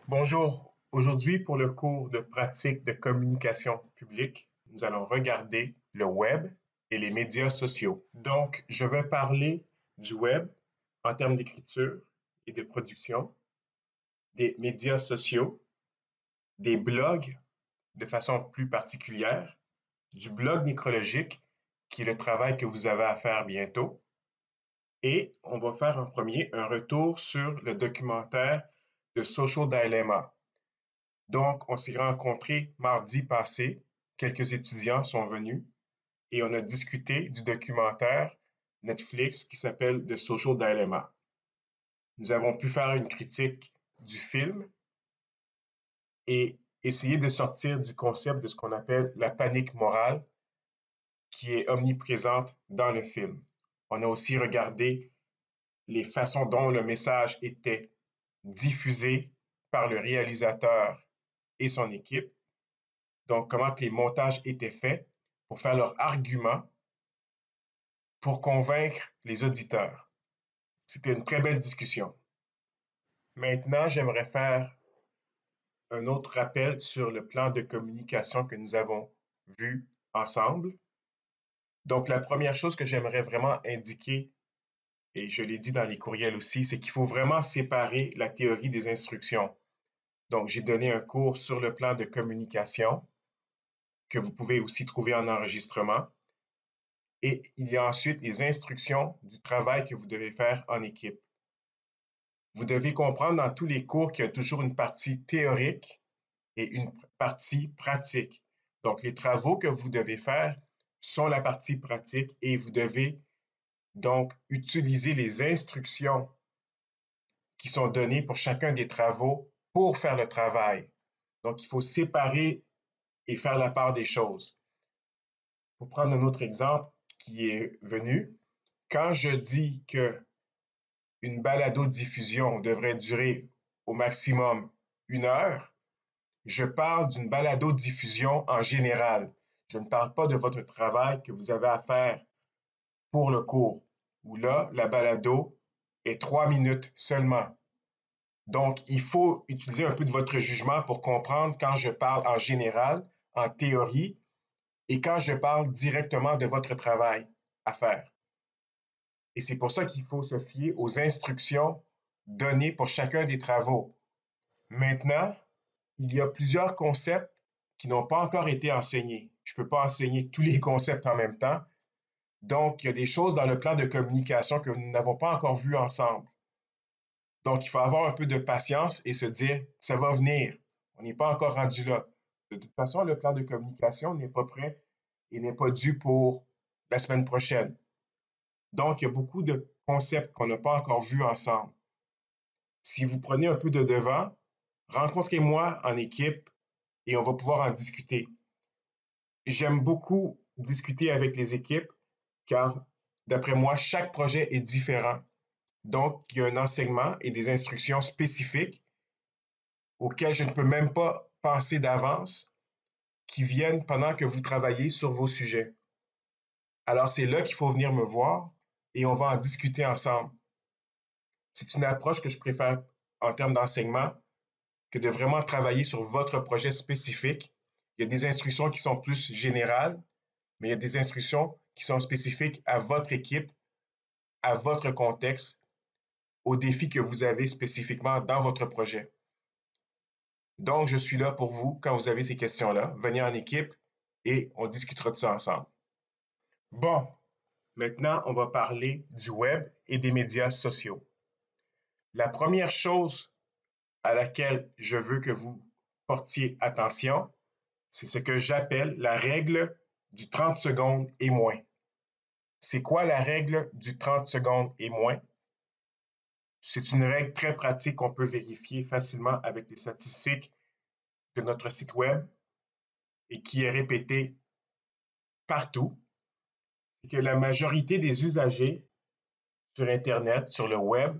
Bonjour, aujourd'hui pour le cours de pratique de communication publique, nous allons regarder le web et les médias sociaux. Donc, je vais parler du web en termes d'écriture et de production, des médias sociaux, des blogs de façon plus particulière, du blog nécrologique qui est le travail que vous avez à faire bientôt. Et on va faire en premier un retour sur le documentaire de Social Dilemma. Donc, on s'est rencontrés mardi passé. Quelques étudiants sont venus et on a discuté du documentaire Netflix qui s'appelle The Social Dilemma. Nous avons pu faire une critique du film et essayer de sortir du concept de ce qu'on appelle la panique morale qui est omniprésente dans le film. On a aussi regardé les façons dont le message était diffusé par le réalisateur et son équipe. Donc, comment les montages étaient faits pour faire leur argument pour convaincre les auditeurs. C'était une très belle discussion. Maintenant, j'aimerais faire un autre rappel sur le plan de communication que nous avons vu ensemble. Donc, la première chose que j'aimerais vraiment indiquer, et je l'ai dit dans les courriels aussi, c'est qu'il faut vraiment séparer la théorie des instructions. Donc, j'ai donné un cours sur le plan de communication que vous pouvez aussi trouver en enregistrement. Et il y a ensuite les instructions du travail que vous devez faire en équipe. Vous devez comprendre dans tous les cours qu'il y a toujours une partie théorique et une partie pratique. Donc, les travaux que vous devez faire sont la partie pratique et vous devez donc utiliser les instructions qui sont données pour chacun des travaux pour faire le travail. Donc, il faut séparer et faire la part des choses. Pour prendre un autre exemple qui est venu, quand je dis que une balado-diffusion devrait durer au maximum 1 heure, je parle d'une balado-diffusion en général. Je ne parle pas de votre travail que vous avez à faire pour le cours, où là, la balado est 3 minutes seulement. Donc, il faut utiliser un peu de votre jugement pour comprendre quand je parle en général, en théorie, et quand je parle directement de votre travail à faire. Et c'est pour ça qu'il faut se fier aux instructions données pour chacun des travaux. Maintenant, il y a plusieurs concepts qui n'ont pas encore été enseignés. Je ne peux pas enseigner tous les concepts en même temps. Donc, il y a des choses dans le plan de communication que nous n'avons pas encore vues ensemble. Donc, il faut avoir un peu de patience et se dire, ça va venir. On n'est pas encore rendu là. De toute façon, le plan de communication n'est pas prêt et n'est pas dû pour la semaine prochaine. Donc, il y a beaucoup de concepts qu'on n'a pas encore vus ensemble. Si vous prenez un peu de devant, rencontrez-moi en équipe et on va pouvoir en discuter. J'aime beaucoup discuter avec les équipes car, d'après moi, chaque projet est différent. Donc, il y a un enseignement et des instructions spécifiques auxquelles je ne peux même pas penser d'avance qui viennent pendant que vous travaillez sur vos sujets. Alors, c'est là qu'il faut venir me voir et on va en discuter ensemble. C'est une approche que je préfère en termes d'enseignement que de vraiment travailler sur votre projet spécifique. Il y a des instructions qui sont plus générales, mais il y a des instructions qui sont spécifiques à votre équipe, à votre contexte, aux défis que vous avez spécifiquement dans votre projet. Donc, je suis là pour vous quand vous avez ces questions-là. Venez en équipe et on discutera de ça ensemble. Bon, maintenant, on va parler du web et des médias sociaux. La première chose à laquelle je veux que vous portiez attention, c'est ce que j'appelle la règle du 30 secondes et moins. C'est quoi la règle du 30 secondes et moins? C'est une règle très pratique qu'on peut vérifier facilement avec les statistiques de notre site web et qui est répétée partout. C'est que la majorité des usagers sur Internet, sur le web,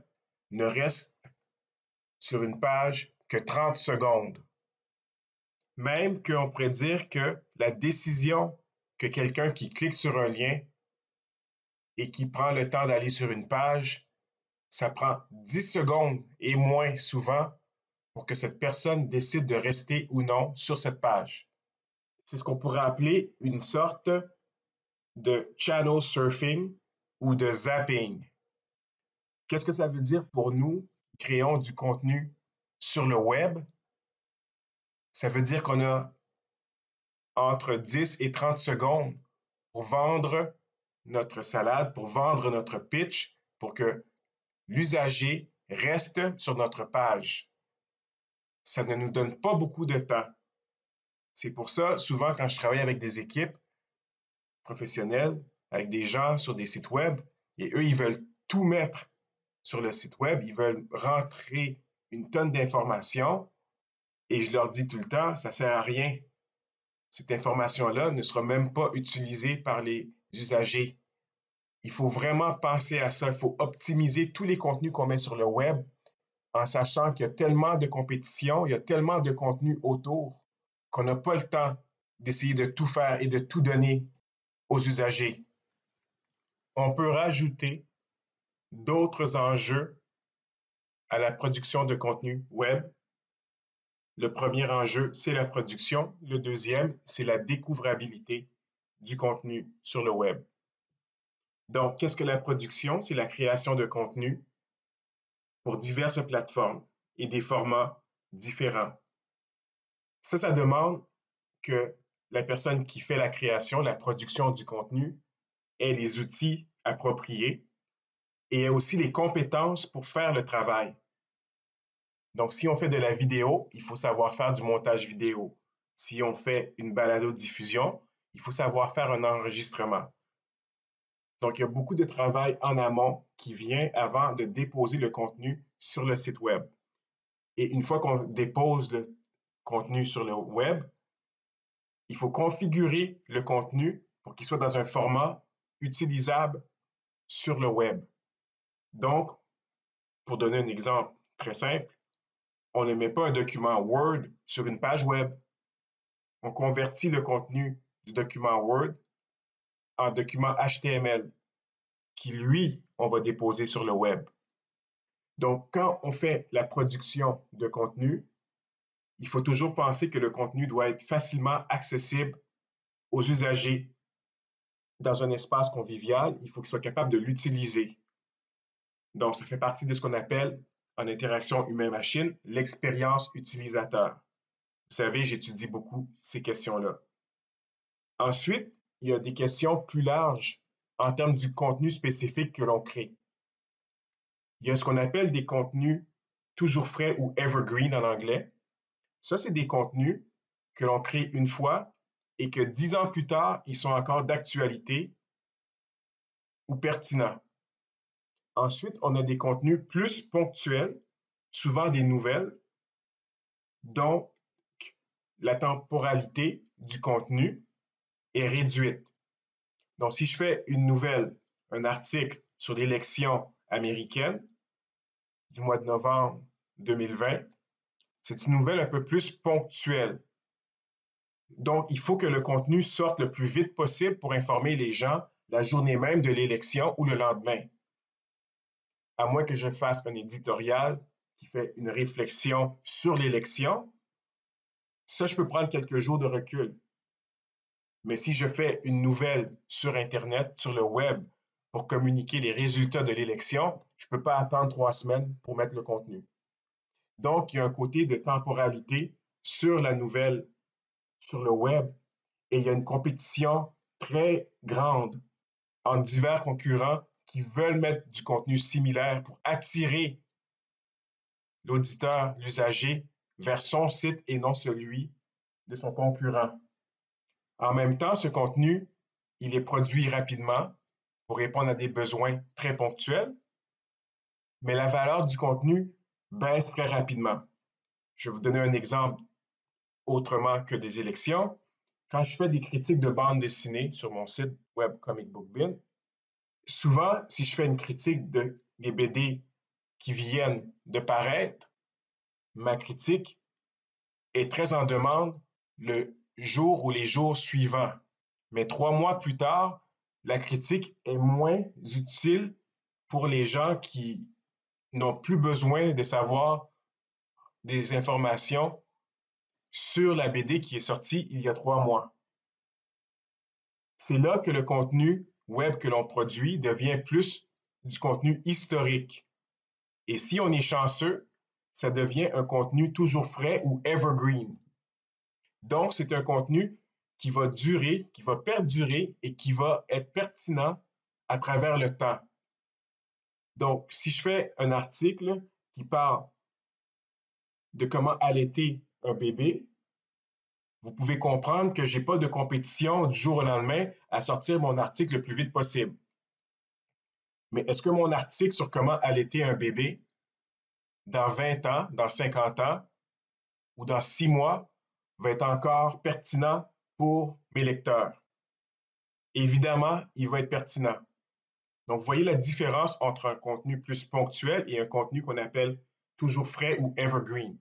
ne restent sur une page que 30 secondes. Même qu'on pourrait dire que la décision que quelqu'un qui clique sur un lien et qui prend le temps d'aller sur une page, ça prend 10 secondes et moins souvent pour que cette personne décide de rester ou non sur cette page. C'est ce qu'on pourrait appeler une sorte de channel surfing ou de zapping. Qu'est-ce que ça veut dire pour nous qui créons du contenu sur le web? Ça veut dire qu'on a entre 10 et 30 secondes pour vendre notre salade, pour vendre notre pitch, pour que l'usager reste sur notre page. Ça ne nous donne pas beaucoup de temps. C'est pour ça, souvent, quand je travaille avec des équipes professionnelles, avec des gens sur des sites web, et eux, ils veulent tout mettre sur le site web, ils veulent rentrer une tonne d'informations, et je leur dis tout le temps, ça ne sert à rien. Cette information-là ne sera même pas utilisée par les usagers. Il faut vraiment penser à ça. Il faut optimiser tous les contenus qu'on met sur le web en sachant qu'il y a tellement de compétition, il y a tellement de contenu autour qu'on n'a pas le temps d'essayer de tout faire et de tout donner aux usagers. On peut rajouter d'autres enjeux à la production de contenu web. Le premier enjeu, c'est la production. Le deuxième, c'est la découvrabilité du contenu sur le web. Donc, qu'est-ce que la production? C'est la création de contenu pour diverses plateformes et des formats différents. Ça demande que la personne qui fait la création, la production du contenu, ait les outils appropriés et ait aussi les compétences pour faire le travail. Donc, si on fait de la vidéo, il faut savoir faire du montage vidéo. Si on fait une balado-diffusion, il faut savoir faire un enregistrement. Donc, il y a beaucoup de travail en amont qui vient avant de déposer le contenu sur le site web. Et une fois qu'on dépose le contenu sur le web, il faut configurer le contenu pour qu'il soit dans un format utilisable sur le web. Donc, pour donner un exemple très simple, on ne met pas un document Word sur une page web. On convertit le contenu du document Word en document HTML qui, lui, on va déposer sur le web. Donc, quand on fait la production de contenu, il faut toujours penser que le contenu doit être facilement accessible aux usagers dans un espace convivial. Il faut qu'ils soient capables de l'utiliser. Donc, ça fait partie de ce qu'on appelle, en interaction humain-machine, l'expérience utilisateur. Vous savez, j'étudie beaucoup ces questions-là. Ensuite, il y a des questions plus larges en termes du contenu spécifique que l'on crée. Il y a ce qu'on appelle des contenus toujours frais ou evergreen en anglais. Ça, c'est des contenus que l'on crée une fois et que 10 ans plus tard, ils sont encore d'actualité ou pertinents. Ensuite, on a des contenus plus ponctuels, souvent des nouvelles, dont la temporalité du contenu est réduite. Donc, si je fais une nouvelle, un article sur l'élection américaine du mois de novembre 2020, c'est une nouvelle un peu plus ponctuelle. Donc, il faut que le contenu sorte le plus vite possible pour informer les gens la journée même de l'élection ou le lendemain. À moins que je fasse un éditorial qui fait une réflexion sur l'élection, ça, je peux prendre quelques jours de recul. Mais si je fais une nouvelle sur Internet, sur le web, pour communiquer les résultats de l'élection, je ne peux pas attendre 3 semaines pour mettre le contenu. Donc, il y a un côté de temporalité sur la nouvelle, sur le web, et il y a une compétition très grande entre divers concurrents qui veulent mettre du contenu similaire pour attirer l'auditeur, l'usager, vers son site et non celui de son concurrent. En même temps, ce contenu, il est produit rapidement pour répondre à des besoins très ponctuels, mais la valeur du contenu baisse très rapidement. Je vais vous donner un exemple autrement que des élections. Quand je fais des critiques de bande dessinée sur mon site web Comic Book Bin, souvent, si je fais une critique des BD qui viennent de paraître, ma critique est très en demande le jour ou les jours suivants. Mais 3 mois plus tard, la critique est moins utile pour les gens qui n'ont plus besoin de savoir des informations sur la BD qui est sortie il y a 3 mois. C'est là que le contenu web que l'on produit devient plus du contenu historique. Et si on est chanceux, ça devient un contenu toujours frais ou evergreen. Donc, c'est un contenu qui va durer, qui va perdurer et qui va être pertinent à travers le temps. Donc, si je fais un article qui parle de comment allaiter un bébé, vous pouvez comprendre que je n'ai pas de compétition du jour au lendemain à sortir mon article le plus vite possible. Mais est-ce que mon article sur comment allaiter un bébé, dans 20 ans, dans 50 ans ou dans 6 mois, va être encore pertinent pour mes lecteurs? Évidemment, il va être pertinent. Donc, vous voyez la différence entre un contenu plus ponctuel et un contenu qu'on appelle toujours frais ou evergreen.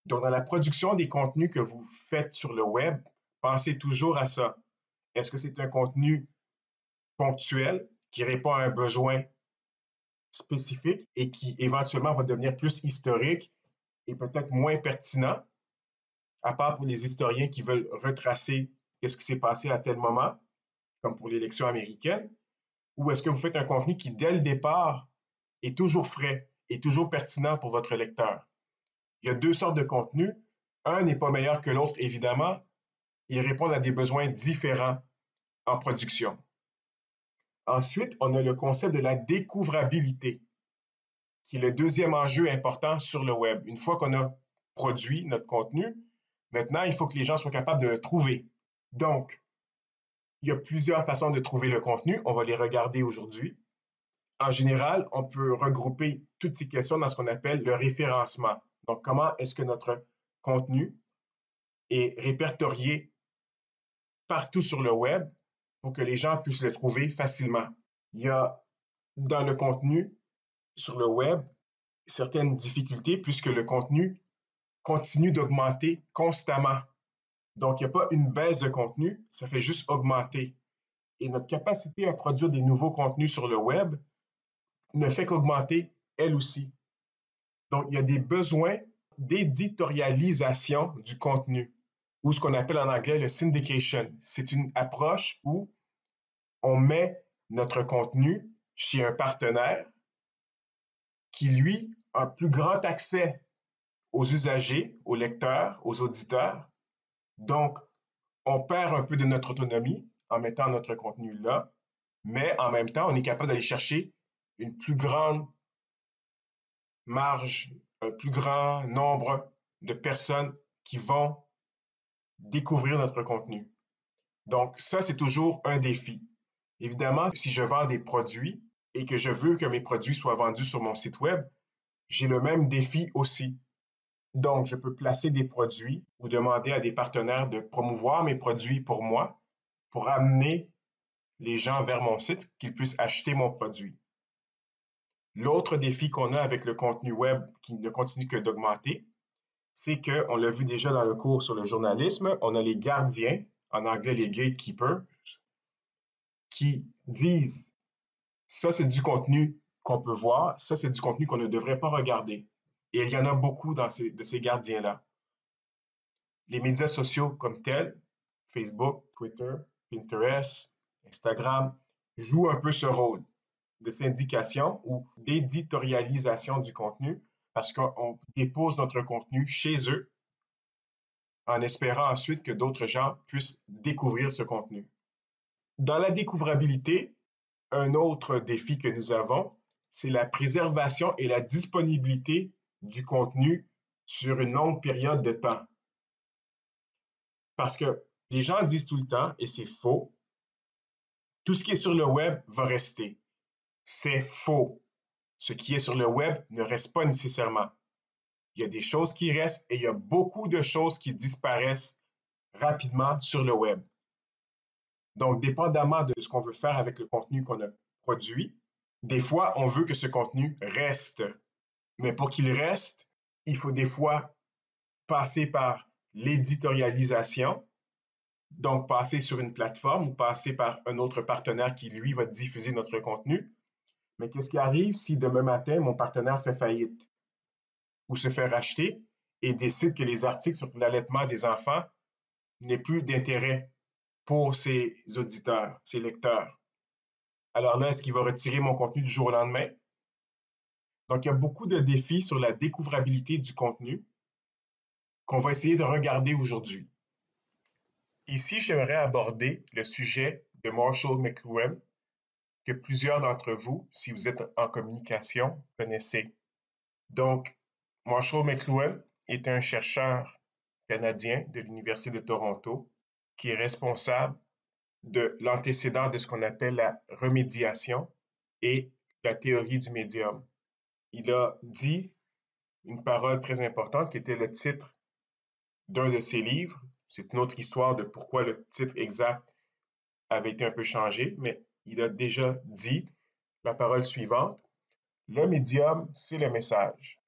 Donc, dans la production des contenus que vous faites sur le web, pensez toujours à ça. Est-ce que c'est un contenu ponctuel qui répond à un besoin spécifique et qui éventuellement va devenir plus historique et peut-être moins pertinent, à part pour les historiens qui veulent retracer qu'est-ce qui s'est passé à tel moment, comme pour l'élection américaine, ou est-ce que vous faites un contenu qui, dès le départ, est toujours frais et toujours pertinent pour votre lecteur? Il y a 2 sortes de contenus. Un n'est pas meilleur que l'autre, évidemment. Ils répondent à des besoins différents en production. Ensuite, on a le concept de la découvrabilité, qui est le deuxième enjeu important sur le web. Une fois qu'on a produit notre contenu, maintenant, il faut que les gens soient capables de le trouver. Donc, il y a plusieurs façons de trouver le contenu. On va les regarder aujourd'hui. En général, on peut regrouper toutes ces questions dans ce qu'on appelle le référencement. Donc, comment est-ce que notre contenu est répertorié partout sur le web pour que les gens puissent le trouver facilement? Il y a dans le contenu sur le web certaines difficultés puisque le contenu continue d'augmenter constamment. Donc, il n'y a pas une baisse de contenu, ça fait juste augmenter. Et notre capacité à produire des nouveaux contenus sur le web ne fait qu'augmenter elle aussi. Donc, il y a des besoins d'éditorialisation du contenu, ou ce qu'on appelle en anglais le syndication. C'est une approche où on met notre contenu chez un partenaire qui, lui, a un plus grand accès aux usagers, aux lecteurs, aux auditeurs. Donc, on perd un peu de notre autonomie en mettant notre contenu là, mais en même temps, on est capable d'aller chercher une plus grande marge, un plus grand nombre de personnes qui vont découvrir notre contenu. Donc, ça, c'est toujours un défi. Évidemment, si je vends des produits et que je veux que mes produits soient vendus sur mon site web, j'ai le même défi aussi. Donc, je peux placer des produits ou demander à des partenaires de promouvoir mes produits pour moi, pour amener les gens vers mon site, qu'ils puissent acheter mon produit. L'autre défi qu'on a avec le contenu web qui ne continue que d'augmenter, c'est qu'on l'a vu déjà dans le cours sur le journalisme, on a les gardiens, en anglais les gatekeepers, qui disent ça c'est du contenu qu'on peut voir, ça c'est du contenu qu'on ne devrait pas regarder. Et il y en a beaucoup de ces gardiens-là. Les médias sociaux comme tels, Facebook, Twitter, Pinterest, Instagram, jouent un peu ce rôle de syndication ou d'éditorialisation du contenu parce qu'on dépose notre contenu chez eux en espérant ensuite que d'autres gens puissent découvrir ce contenu. Dans la découvrabilité, un autre défi que nous avons, c'est la préservation et la disponibilité du contenu sur une longue période de temps. Parce que les gens disent tout le temps, et c'est faux, tout ce qui est sur le web va rester. C'est faux. Ce qui est sur le web ne reste pas nécessairement. Il y a des choses qui restent et il y a beaucoup de choses qui disparaissent rapidement sur le web. Donc, dépendamment de ce qu'on veut faire avec le contenu qu'on a produit, des fois, on veut que ce contenu reste. Mais pour qu'il reste, il faut des fois passer par l'éditorialisation, donc passer sur une plateforme ou passer par un autre partenaire qui, lui, va diffuser notre contenu. Mais qu'est-ce qui arrive si demain matin, mon partenaire fait faillite? ou se faire acheter et décide que les articles sur l'allaitement des enfants n'aient plus d'intérêt pour ses auditeurs, ses lecteurs. Alors là, est-ce qu'il va retirer mon contenu du jour au lendemain? Donc, il y a beaucoup de défis sur la découvrabilité du contenu qu'on va essayer de regarder aujourd'hui. Ici, j'aimerais aborder le sujet de Marshall McLuhan, que plusieurs d'entre vous, si vous êtes en communication, connaissez. Donc, Marshall McLuhan est un chercheur canadien de l'Université de Toronto qui est responsable de l'antécédent de ce qu'on appelle la remédiation et la théorie du médium. Il a dit une parole très importante qui était le titre d'un de ses livres. C'est une autre histoire de pourquoi le titre exact avait été un peu changé, mais il a déjà dit la parole suivante: le médium, c'est le message.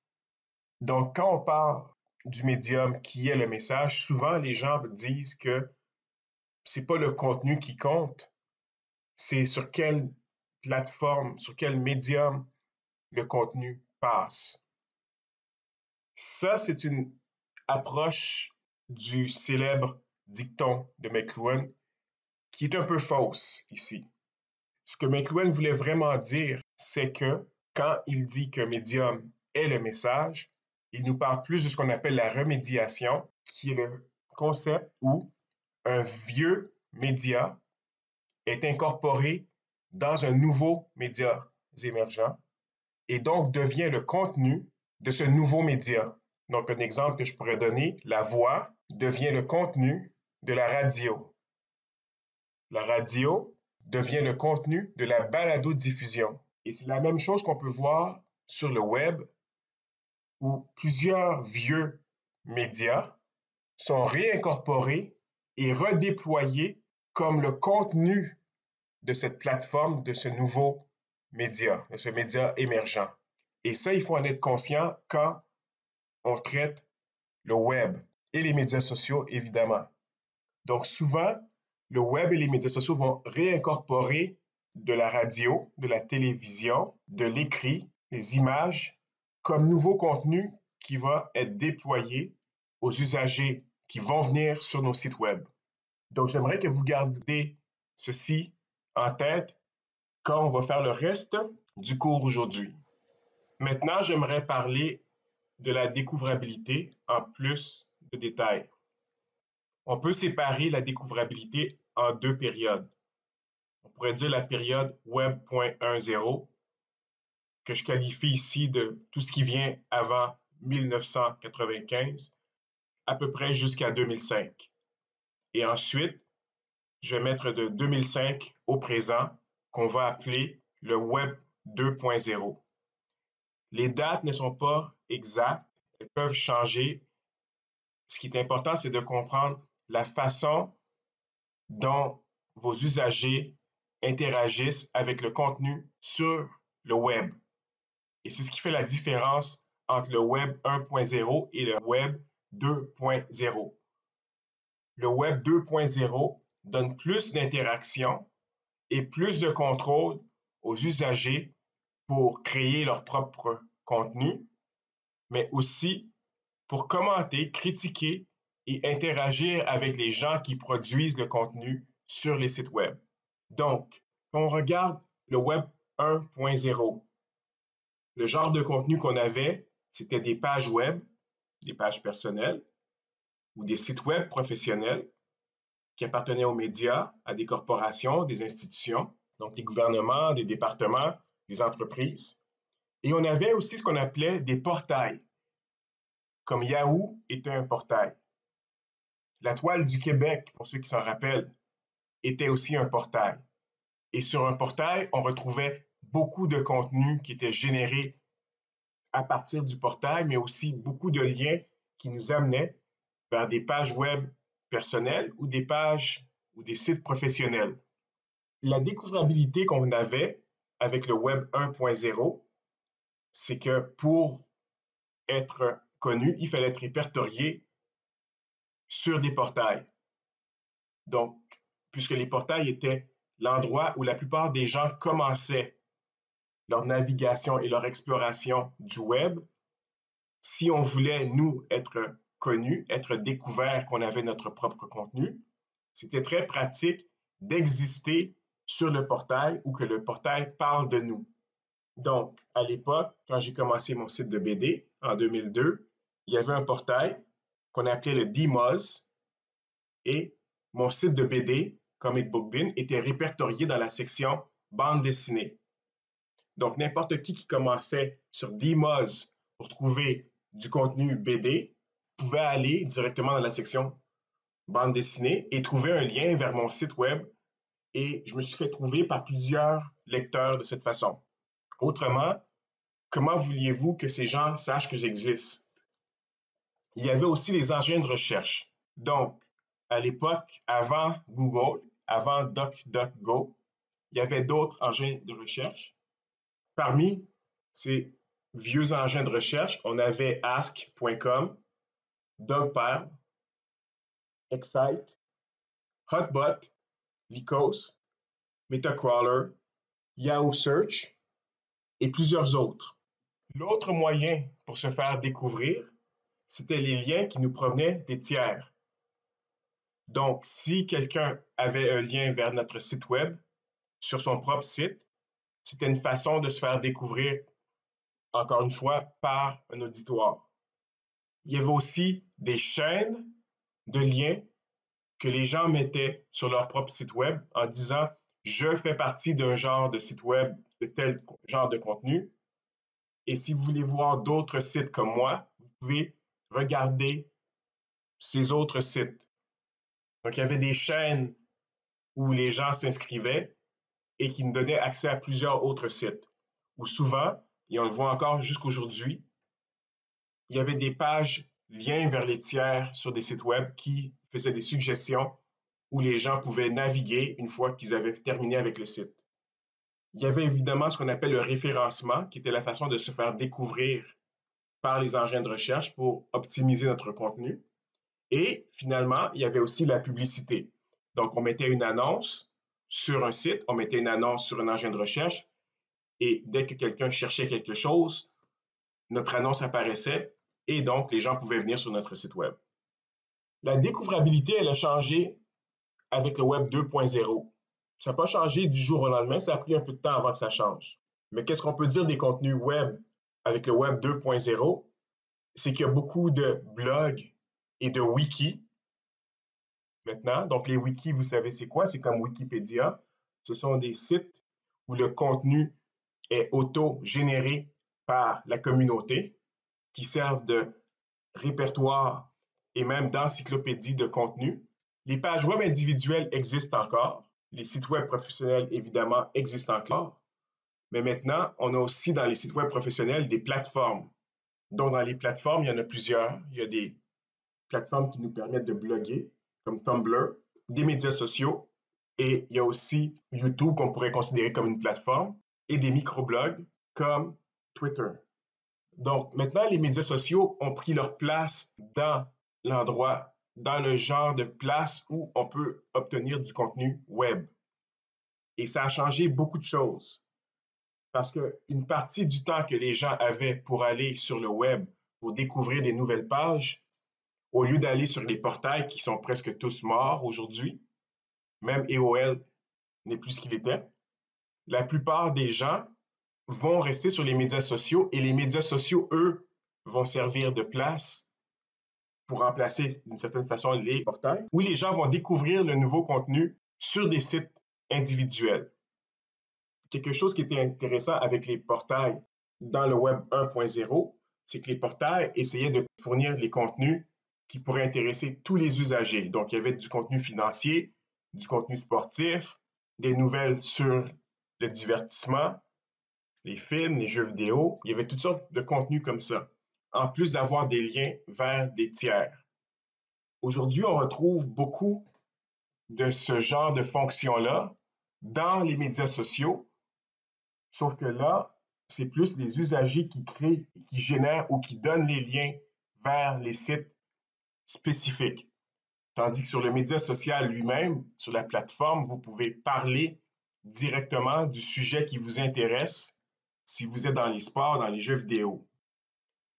Donc, quand on parle du médium qui est le message, souvent les gens disent que c'est pas le contenu qui compte, c'est sur quelle plateforme, sur quel médium le contenu passe. Ça, c'est une approche du célèbre dicton de McLuhan qui est un peu fausse ici. Ce que McLuhan voulait vraiment dire, c'est que quand il dit qu'un médium est le message, il nous parle plus de ce qu'on appelle la remédiation, qui est le concept où un vieux média est incorporé dans un nouveau média émergent et donc devient le contenu de ce nouveau média. Donc, un exemple que je pourrais donner, la voix devient le contenu de la radio. La radio devient le contenu de la balado-diffusion. Et c'est la même chose qu'on peut voir sur le web, où plusieurs vieux médias sont réincorporés et redéployés comme le contenu de cette plateforme, de ce nouveau média, de ce média émergent. Et ça, il faut en être conscient quand on traite le web et les médias sociaux, évidemment. Donc souvent, le web et les médias sociaux vont réincorporer de la radio, de la télévision, de l'écrit, des images, comme nouveau contenu qui va être déployé aux usagers qui vont venir sur nos sites web. Donc j'aimerais que vous gardiez ceci en tête quand on va faire le reste du cours aujourd'hui. Maintenant, j'aimerais parler de la découvrabilité en plus de détails. On peut séparer la découvrabilité en deux périodes. On pourrait dire la période Web.10, que je qualifie ici de tout ce qui vient avant 1995, à peu près jusqu'à 2005. Et ensuite, je vais mettre de 2005 au présent, qu'on va appeler le Web 2.0. Les dates ne sont pas exactes, elles peuvent changer. Ce qui est important, c'est de comprendre la façon dont vos usagers interagissent avec le contenu sur le web. Et c'est ce qui fait la différence entre le Web 1.0 et le Web 2.0. Le Web 2.0 donne plus d'interaction et plus de contrôle aux usagers pour créer leur propre contenu, mais aussi pour commenter, critiquer et interagir avec les gens qui produisent le contenu sur les sites web. Donc, quand on regarde le Web 1.0, le genre de contenu qu'on avait, c'était des pages web, des pages personnelles ou des sites web professionnels qui appartenaient aux médias, à des corporations, des institutions, donc des gouvernements, des départements, des entreprises. Et on avait aussi ce qu'on appelait des portails, comme Yahoo était un portail. La Toile du Québec, pour ceux qui s'en rappellent, était aussi un portail. Et sur un portail, on retrouvait beaucoup de contenu qui était généré à partir du portail, mais aussi beaucoup de liens qui nous amenaient vers des pages web personnelles ou des pages ou des sites professionnels. La découvrabilité qu'on avait avec le Web 1.0, c'est que pour être connu, il fallait être répertorié sur des portails. Donc, puisque les portails étaient l'endroit où la plupart des gens commençaient leur navigation et leur exploration du web, si on voulait, nous, être connus, être découverts qu'on avait notre propre contenu, c'était très pratique d'exister sur le portail ou que le portail parle de nous. Donc, à l'époque, quand j'ai commencé mon site de BD en 2002, il y avait un portail qu'on appelait le DMoz et mon site de BD, Comic Book Bin, était répertorié dans la section bande dessinée. Donc, n'importe qui commençait sur DMoz pour trouver du contenu BD pouvait aller directement dans la section bande dessinée et trouver un lien vers mon site web. Et je me suis fait trouver par plusieurs lecteurs de cette façon. Autrement, comment vouliez-vous que ces gens sachent que j'existe? Il y avait aussi les engins de recherche. Donc, à l'époque, avant Google, avant DuckDuckGo, il y avait d'autres engins de recherche. Parmi ces vieux engins de recherche, on avait ask.com, DocPad, Excite, Hotbot, Lycos, Metacrawler, Yahoo Search et plusieurs autres. L'autre moyen pour se faire découvrir, c'était les liens qui nous provenaient des tiers. Donc, si quelqu'un avait un lien vers notre site web sur son propre site, c'était une façon de se faire découvrir, encore une fois, par un auditoire. Il y avait aussi des chaînes de liens que les gens mettaient sur leur propre site web en disant je fais partie d'un genre de site web de tel genre de contenu. Et si vous voulez voir d'autres sites comme moi, vous pouvez regarder ces autres sites. Donc, il y avait des chaînes où les gens s'inscrivaient et qui nous donnaient accès à plusieurs autres sites. Où souvent, et on le voit encore jusqu'aujourd'hui, il y avait des pages liens vers les tiers sur des sites web qui faisaient des suggestions où les gens pouvaient naviguer une fois qu'ils avaient terminé avec le site. Il y avait évidemment ce qu'on appelle le référencement, qui était la façon de se faire découvrir par les engins de recherche pour optimiser notre contenu. Et finalement, il y avait aussi la publicité. Donc, on mettait une annonce sur un site, on mettait une annonce sur un engin de recherche, et dès que quelqu'un cherchait quelque chose, notre annonce apparaissait, et donc les gens pouvaient venir sur notre site web. La découvrabilité, elle a changé avec le Web 2.0. Ça n'a pas changé du jour au lendemain, ça a pris un peu de temps avant que ça change. Mais qu'est-ce qu'on peut dire des contenus web avec le Web 2.0? C'est qu'il y a beaucoup de blogs et de wikis maintenant. Donc, les wikis, vous savez c'est quoi? C'est comme Wikipédia. Ce sont des sites où le contenu est auto-généré par la communauté qui servent de répertoire et même d'encyclopédie de contenu. Les pages web individuelles existent encore. Les sites web professionnels, évidemment, existent encore. Mais maintenant, on a aussi dans les sites web professionnels des plateformes. Donc, dans les plateformes, il y en a plusieurs. Il y a des plateformes qui nous permettent de bloguer, comme Tumblr, des médias sociaux, et il y a aussi YouTube qu'on pourrait considérer comme une plateforme, et des microblogs comme Twitter. Donc, maintenant, les médias sociaux ont pris leur place dans l'endroit, dans le genre de place où on peut obtenir du contenu web. Et ça a changé beaucoup de choses. Parce qu'une partie du temps que les gens avaient pour aller sur le web, pour découvrir des nouvelles pages, au lieu d'aller sur les portails qui sont presque tous morts aujourd'hui, même AOL n'est plus ce qu'il était, la plupart des gens vont rester sur les médias sociaux et les médias sociaux, eux, vont servir de place pour remplacer d'une certaine façon les portails, où les gens vont découvrir le nouveau contenu sur des sites individuels. Quelque chose qui était intéressant avec les portails dans le Web 1.0, c'est que les portails essayaient de fournir les contenus qui pourraient intéresser tous les usagers. Donc, il y avait du contenu financier, du contenu sportif, des nouvelles sur le divertissement, les films, les jeux vidéo. Il y avait toutes sortes de contenus comme ça, en plus d'avoir des liens vers des tiers. Aujourd'hui, on retrouve beaucoup de ce genre de fonctions-là dans les médias sociaux, sauf que là, c'est plus les usagers qui créent, qui génèrent ou qui donnent les liens vers les sites spécifiques. Tandis que sur le média social lui-même, sur la plateforme, vous pouvez parler directement du sujet qui vous intéresse si vous êtes dans les sports, dans les jeux vidéo.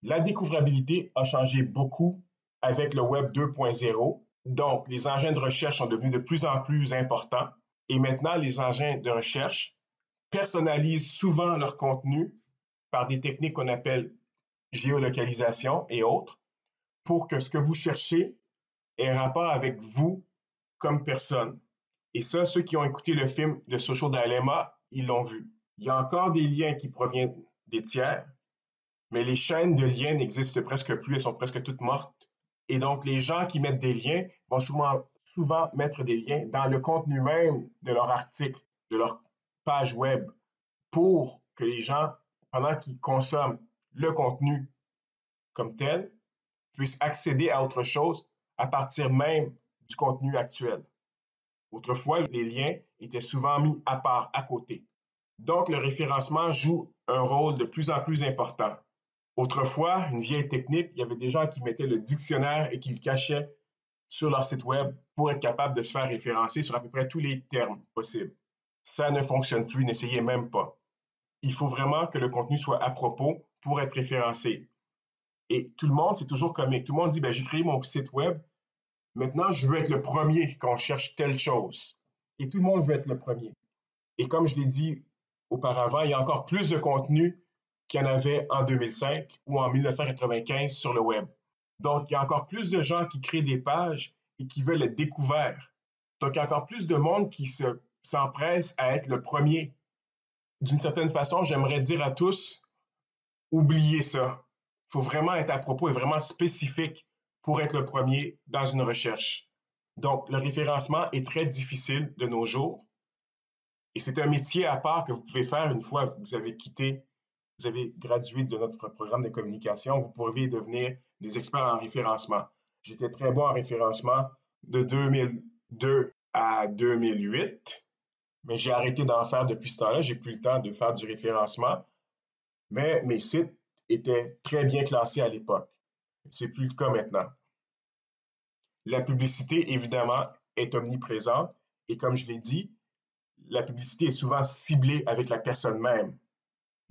La découvrabilité a changé beaucoup avec le Web 2.0. Donc, les engins de recherche sont devenus de plus en plus importants. Et maintenant, les engins de recherche personnalisent souvent leur contenu par des techniques qu'on appelle géolocalisation et autres pour que ce que vous cherchez ait rapport avec vous comme personne. Et ça, ceux qui ont écouté le film de Social Dilemma, ils l'ont vu. Il y a encore des liens qui proviennent des tiers, mais les chaînes de liens n'existent presque plus, elles sont presque toutes mortes. Et donc, les gens qui mettent des liens vont souvent mettre des liens dans le contenu même de leur article, de leur page web, pour que les gens, pendant qu'ils consomment le contenu comme tel, puissent accéder à autre chose à partir même du contenu actuel. Autrefois, les liens étaient souvent mis à part, à côté. Donc, le référencement joue un rôle de plus en plus important. Autrefois, une vieille technique, il y avait des gens qui mettaient le dictionnaire et qui le cachaient sur leur site web pour être capable de se faire référencer sur à peu près tous les termes possibles. Ça ne fonctionne plus, n'essayez même pas. Il faut vraiment que le contenu soit à propos pour être référencé. Et tout le monde, c'est toujours comique. Tout le monde dit, j'ai créé mon site web, maintenant je veux être le premier quand on cherche telle chose. Et tout le monde veut être le premier. Et comme je l'ai dit auparavant, il y a encore plus de contenu qu'il y en avait en 2005 ou en 1995 sur le web. Donc, il y a encore plus de gens qui créent des pages et qui veulent être découverts. Donc, il y a encore plus de monde qui s'empresse à être le premier. D'une certaine façon, j'aimerais dire à tous, oubliez ça. Il faut vraiment être à propos et vraiment spécifique pour être le premier dans une recherche. Donc, le référencement est très difficile de nos jours. Et c'est un métier à part que vous pouvez faire une fois que vous avez vous avez gradué de notre programme de communication, vous pourriez devenir des experts en référencement. J'étais très bon en référencement de 2002 à 2008, mais j'ai arrêté d'en faire depuis ce temps-là. J'ai plus le temps de faire du référencement, mais mes sites étaient très bien classés à l'époque. C'est plus le cas maintenant. La publicité, évidemment, est omniprésente et comme je l'ai dit, la publicité est souvent ciblée avec la personne même.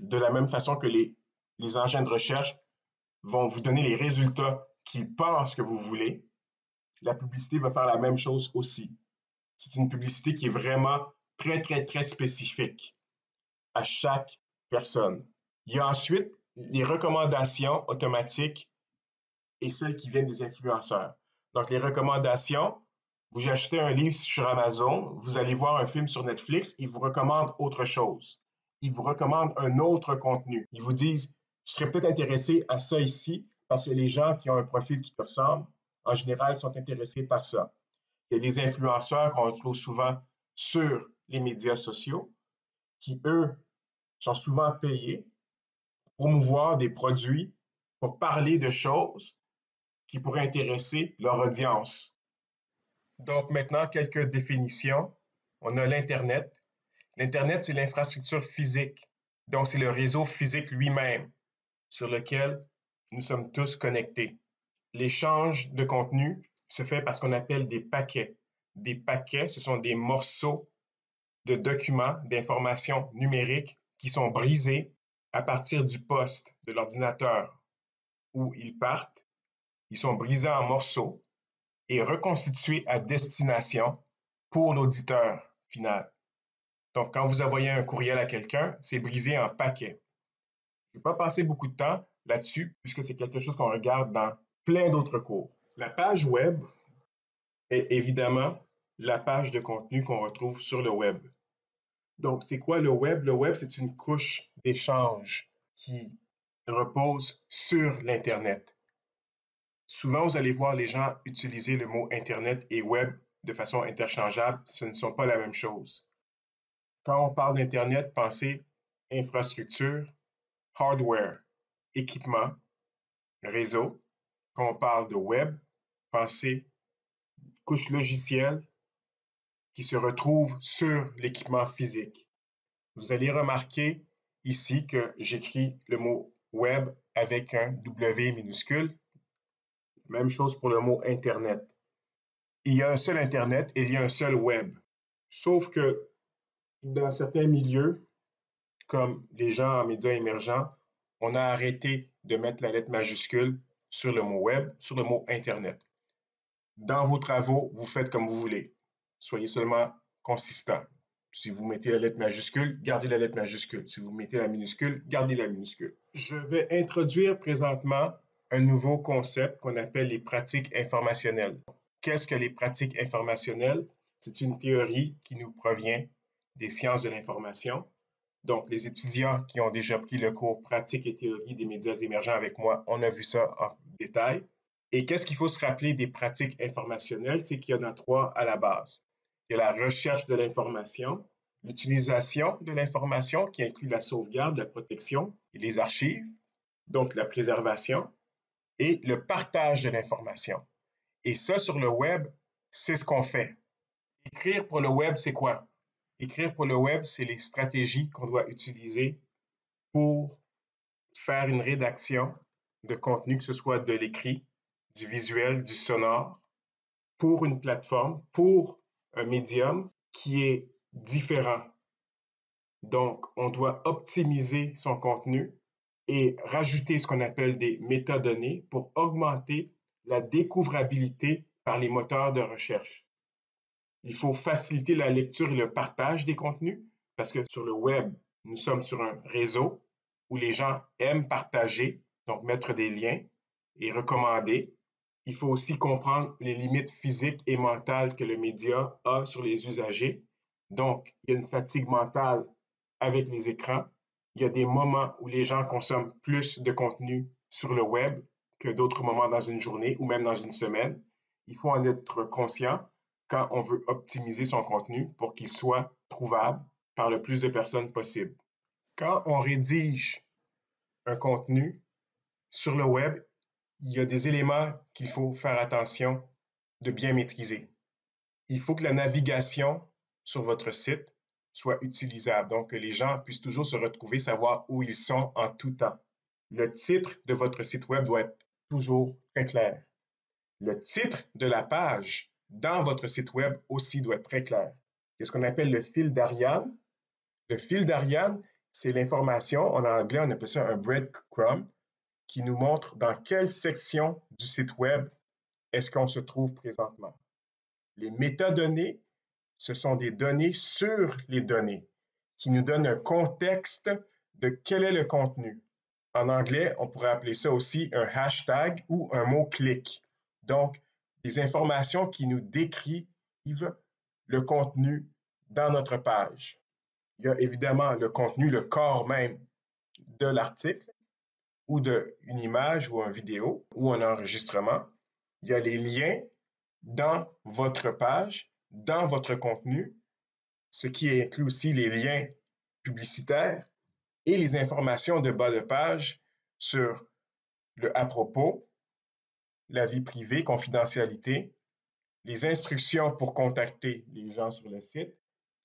De la même façon que les engins de recherche vont vous donner les résultats qu'ils pensent que vous voulez, la publicité va faire la même chose aussi. C'est une publicité qui est vraiment très, très, très spécifique à chaque personne. Il y a ensuite les recommandations automatiques et celles qui viennent des influenceurs. Donc, les recommandations, vous achetez un livre sur Amazon, vous allez voir un film sur Netflix, ils vous recommandent autre chose. Ils vous recommandent un autre contenu. Ils vous disent, tu serais peut-être intéressé à ça ici, parce que les gens qui ont un profil qui te ressemble, en général, sont intéressés par ça. Il y a des influenceurs qu'on retrouve souvent sur les médias sociaux, qui, eux, sont souvent payés pour promouvoir des produits, pour parler de choses qui pourraient intéresser leur audience. Donc maintenant, quelques définitions. On a l'Internet. L'Internet, c'est l'infrastructure physique. Donc, c'est le réseau physique lui-même sur lequel nous sommes tous connectés. L'échange de contenu se fait par ce qu'on appelle des paquets. Des paquets, ce sont des morceaux de documents, d'informations numériques qui sont brisés à partir du poste de l'ordinateur où ils partent. Ils sont brisés en morceaux et reconstitués à destination pour l'auditeur final. Donc, quand vous envoyez un courriel à quelqu'un, c'est brisé en paquets. Je ne vais pas passer beaucoup de temps là-dessus, puisque c'est quelque chose qu'on regarde dans plein d'autres cours. La page web est évidemment la page de contenu qu'on retrouve sur le web. Donc, c'est quoi le web? Le web, c'est une couche d'échange qui repose sur l'Internet. Souvent, vous allez voir les gens utiliser le mot Internet et web de façon interchangeable. Ce ne sont pas la même chose. Quand on parle d'Internet, pensez infrastructure, hardware, équipement, réseau. Quand on parle de web, pensez couche logicielle qui se retrouve sur l'équipement physique. Vous allez remarquer ici que j'écris le mot web avec un W minuscule. Même chose pour le mot Internet. Il y a un seul Internet et il y a un seul web. Sauf que dans certains milieux, comme les gens en médias émergents, on a arrêté de mettre la lettre majuscule sur le mot web, sur le mot Internet. Dans vos travaux, vous faites comme vous voulez. Soyez seulement consistant. Si vous mettez la lettre majuscule, gardez la lettre majuscule. Si vous mettez la minuscule, gardez la minuscule. Je vais introduire présentement un nouveau concept qu'on appelle les pratiques informationnelles. Qu'est-ce que les pratiques informationnelles? C'est une théorie qui nous provient des sciences de l'information. Donc, les étudiants qui ont déjà pris le cours Pratique et théorie des médias émergents avec moi, on a vu ça en détail. Et qu'est-ce qu'il faut se rappeler des pratiques informationnelles? C'est qu'il y en a 3 à la base. Il y a la recherche de l'information, l'utilisation de l'information qui inclut la sauvegarde, la protection et les archives, donc la préservation, et le partage de l'information. Et ça, sur le web, c'est ce qu'on fait. Écrire pour le web, c'est quoi? Écrire pour le web, c'est les stratégies qu'on doit utiliser pour faire une rédaction de contenu, que ce soit de l'écrit, du visuel, du sonore, pour une plateforme, pour un médium qui est différent. Donc, on doit optimiser son contenu et rajouter ce qu'on appelle des métadonnées pour augmenter la découvrabilité par les moteurs de recherche. Il faut faciliter la lecture et le partage des contenus parce que sur le web, nous sommes sur un réseau où les gens aiment partager, donc mettre des liens et recommander. Il faut aussi comprendre les limites physiques et mentales que le média a sur les usagers. Donc, il y a une fatigue mentale avec les écrans. Il y a des moments où les gens consomment plus de contenu sur le web que d'autres moments dans une journée ou même dans une semaine. Il faut en être conscient quand on veut optimiser son contenu pour qu'il soit trouvable par le plus de personnes possible. Quand on rédige un contenu sur le web, il y a des éléments qu'il faut faire attention de bien maîtriser. Il faut que la navigation sur votre site soit utilisable, donc que les gens puissent toujours se retrouver, savoir où ils sont en tout temps. Le titre de votre site web doit être toujours très clair. Le titre de la page dans votre site web aussi doit être très clair. Il y a ce qu'on appelle le fil d'Ariane. Le fil d'Ariane, c'est l'information, en anglais on appelle ça un breadcrumb, qui nous montre dans quelle section du site web est-ce qu'on se trouve présentement. Les métadonnées, ce sont des données sur les données qui nous donnent un contexte de quel est le contenu. En anglais, on pourrait appeler ça aussi un hashtag ou un mot-clic. Donc, des informations qui nous décrivent le contenu dans notre page. Il y a évidemment le contenu, le corps même de l'article ou d'une image ou une vidéo ou un enregistrement. Il y a les liens dans votre page, dans votre contenu, ce qui inclut aussi les liens publicitaires et les informations de bas de page sur le à propos, la vie privée, confidentialité, les instructions pour contacter les gens sur le site,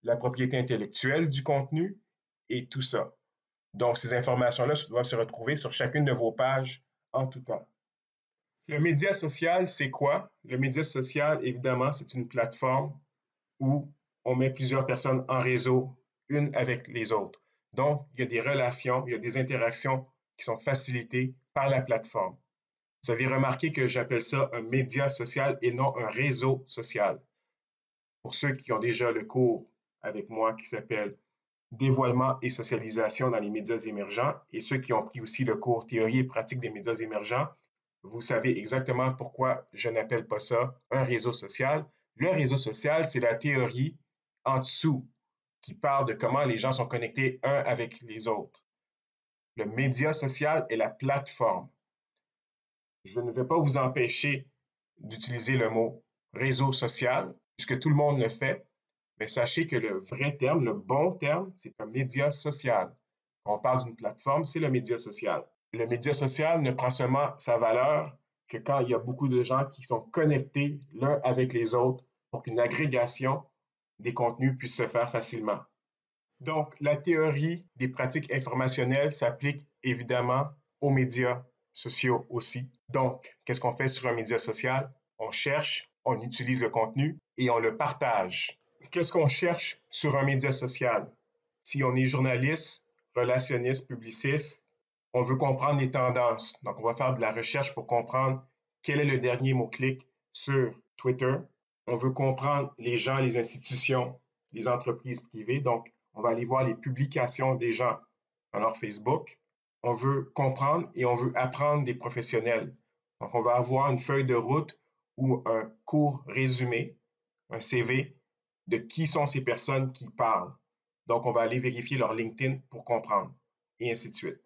la propriété intellectuelle du contenu et tout ça. Donc, ces informations-là doivent se retrouver sur chacune de vos pages en tout temps. Le média social, c'est quoi? Le média social, évidemment, c'est une plateforme où on met plusieurs personnes en réseau, une avec les autres. Donc, il y a des relations, il y a des interactions qui sont facilitées par la plateforme. Vous avez remarqué que j'appelle ça un média social et non un réseau social. Pour ceux qui ont déjà le cours avec moi qui s'appelle Dévoilement et socialisation dans les médias émergents et ceux qui ont pris aussi le cours Théorie et pratique des médias émergents, vous savez exactement pourquoi je n'appelle pas ça un réseau social. Le réseau social, c'est la théorie en dessous qui parle de comment les gens sont connectés un avec les autres. Le média social est la plateforme. Je ne vais pas vous empêcher d'utiliser le mot réseau social, puisque tout le monde le fait, mais sachez que le vrai terme, le bon terme, c'est un média social. Quand on parle d'une plateforme, c'est le média social. Le média social ne prend seulement sa valeur que quand il y a beaucoup de gens qui sont connectés l'un avec les autres pour qu'une agrégation des contenus puisse se faire facilement. Donc, la théorie des pratiques informationnelles s'applique évidemment aux médias sociaux aussi. Donc, qu'est-ce qu'on fait sur un média social? On cherche, on utilise le contenu et on le partage. Qu'est-ce qu'on cherche sur un média social? Si on est journaliste, relationniste, publiciste, On veut comprendre les tendances. Donc, on va faire de la recherche pour comprendre quel est le dernier mot-clic sur Twitter. On veut comprendre les gens, les institutions, les entreprises privées. Donc, on va aller voir les publications des gens dans leur Facebook. On veut comprendre et on veut apprendre des professionnels. Donc, on va avoir une feuille de route ou un court résumé, un CV de qui sont ces personnes qui parlent. Donc, on va aller vérifier leur LinkedIn pour comprendre, et ainsi de suite.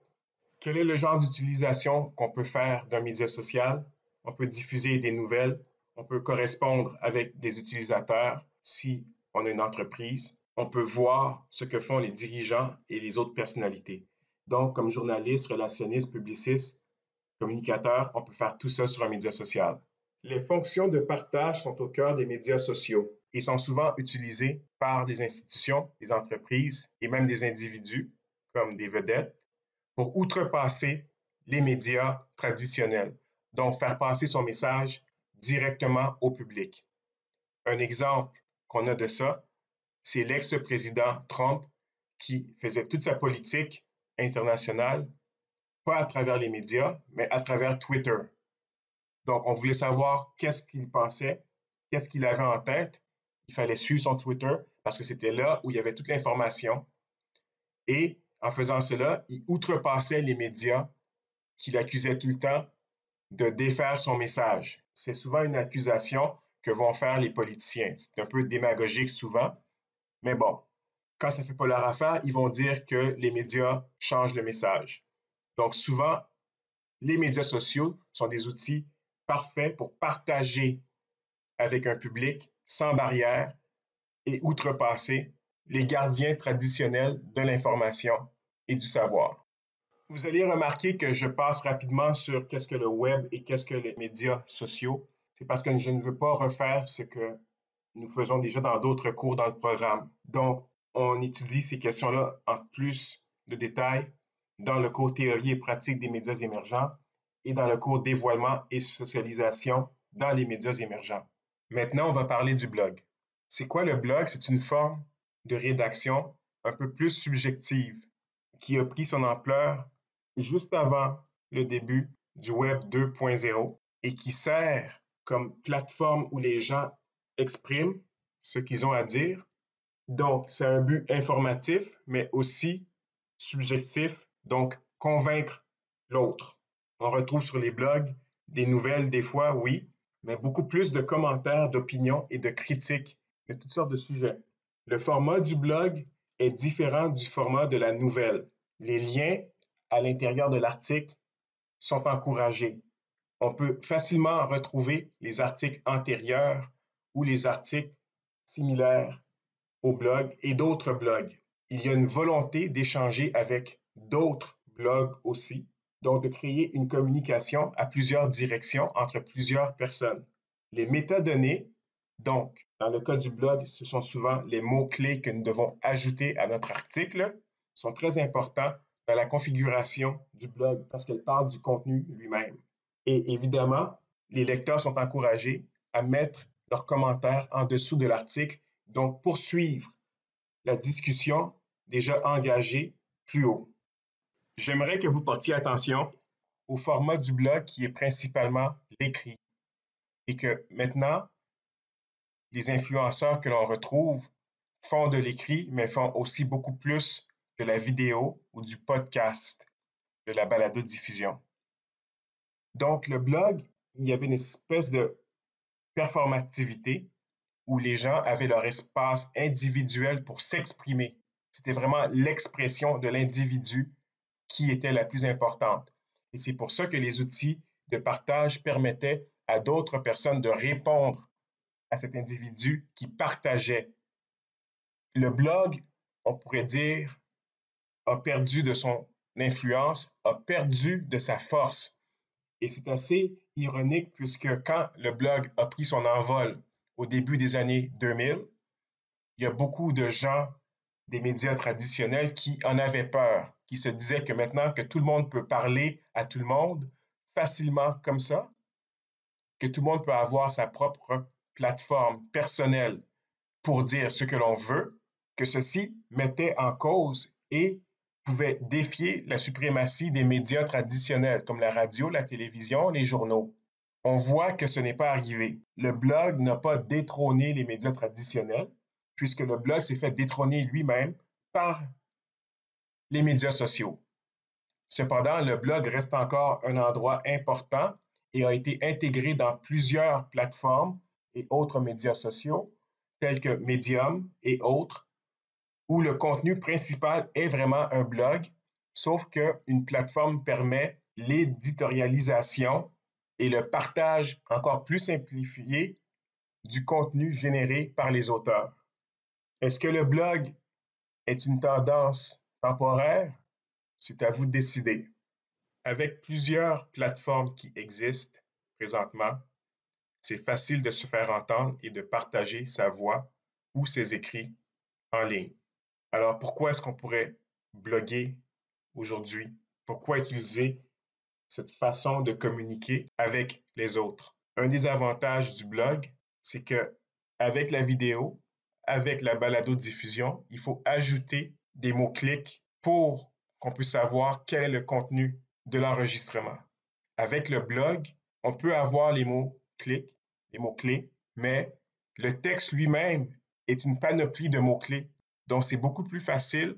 Quel est le genre d'utilisation qu'on peut faire d'un média social? On peut diffuser des nouvelles, on peut correspondre avec des utilisateurs si on a une entreprise, on peut voir ce que font les dirigeants et les autres personnalités. Donc, comme journaliste, relationniste, publiciste, communicateur, on peut faire tout ça sur un média social. Les fonctions de partage sont au cœur des médias sociaux et sont souvent utilisées par des institutions, des entreprises et même des individus, comme des vedettes, pour outrepasser les médias traditionnels, donc faire passer son message directement au public. Un exemple qu'on a de ça, c'est l'ex-président Trump qui faisait toute sa politique internationale, pas à travers les médias, mais à travers Twitter. Donc, on voulait savoir qu'est-ce qu'il pensait, qu'est-ce qu'il avait en tête. Il fallait suivre son Twitter parce que c'était là où il y avait toute l'information. Et en faisant cela, il outrepassait les médias qui l'accusaient tout le temps de défaire son message. C'est souvent une accusation que vont faire les politiciens. C'est un peu démagogique souvent, mais bon, quand ça ne fait pas leur affaire, ils vont dire que les médias changent le message. Donc souvent, les médias sociaux sont des outils parfaits pour partager avec un public sans barrière et outrepasser les gardiens traditionnels de l'information et du savoir. Vous allez remarquer que je passe rapidement sur qu'est-ce que le web et qu'est-ce que les médias sociaux. C'est parce que je ne veux pas refaire ce que nous faisons déjà dans d'autres cours dans le programme. Donc, on étudie ces questions-là en plus de détails dans le cours théorie et pratique des médias émergents et dans le cours dévoilement et socialisation dans les médias émergents. Maintenant, on va parler du blog. C'est quoi le blog? C'est une forme de rédaction un peu plus subjective qui a pris son ampleur juste avant le début du Web 2.0 et qui sert comme plateforme où les gens expriment ce qu'ils ont à dire. Donc, c'est un but informatif, mais aussi subjectif, donc convaincre l'autre. On retrouve sur les blogs des nouvelles des fois, oui, mais beaucoup plus de commentaires, d'opinions et de critiques de toutes sortes de sujets. Le format du blog est différent du format de la nouvelle. Les liens à l'intérieur de l'article sont encouragés. On peut facilement retrouver les articles antérieurs ou les articles similaires au blog et d'autres blogs. Il y a une volonté d'échanger avec d'autres blogs aussi, donc de créer une communication à plusieurs directions entre plusieurs personnes. Les métadonnées, donc, dans le cas du blog, ce sont souvent les mots-clés que nous devons ajouter à notre article, sont très importants dans la configuration du blog parce qu'elle parle du contenu lui-même. Et évidemment, les lecteurs sont encouragés à mettre leurs commentaires en dessous de l'article, donc poursuivre la discussion déjà engagée plus haut. J'aimerais que vous portiez attention au format du blog qui est principalement l'écrit et que maintenant, les influenceurs que l'on retrouve font de l'écrit, mais font aussi beaucoup plus de la vidéo ou du podcast, de la balado-diffusion. Donc, le blog, il y avait une espèce de performativité où les gens avaient leur espace individuel pour s'exprimer. C'était vraiment l'expression de l'individu qui était la plus importante. Et c'est pour ça que les outils de partage permettaient à d'autres personnes de répondre à cet individu qui partageait. Le blog, on pourrait dire, a perdu de son influence, a perdu de sa force. Et c'est assez ironique puisque quand le blog a pris son envol au début des années 2000, il y a beaucoup de gens des médias traditionnels qui en avaient peur, qui se disaient que maintenant que tout le monde peut parler à tout le monde facilement comme ça, que tout le monde peut avoir sa propre plateforme personnelle pour dire ce que l'on veut, que ceci mettait en cause et pouvait défier la suprématie des médias traditionnels comme la radio, la télévision, les journaux. On voit que ce n'est pas arrivé. Le blog n'a pas détrôné les médias traditionnels, puisque le blog s'est fait détrôner lui-même par les médias sociaux. Cependant, le blog reste encore un endroit important et a été intégré dans plusieurs plateformes et autres médias sociaux, tels que Medium et autres, où le contenu principal est vraiment un blog, sauf qu'une plateforme permet l'éditorialisation et le partage encore plus simplifié du contenu généré par les auteurs. Est-ce que le blog est une tendance temporaire? C'est à vous de décider. Avec plusieurs plateformes qui existent présentement, c'est facile de se faire entendre et de partager sa voix ou ses écrits en ligne. Alors, pourquoi est-ce qu'on pourrait bloguer aujourd'hui? Pourquoi utiliser cette façon de communiquer avec les autres? Un des avantages du blog, c'est que avec la vidéo, avec la balado-diffusion, il faut ajouter des mots-clics pour qu'on puisse savoir quel est le contenu de l'enregistrement. Avec le blog, on peut avoir les mots-clics, les mots-clés, mais le texte lui-même est une panoplie de mots-clés. Donc, c'est beaucoup plus facile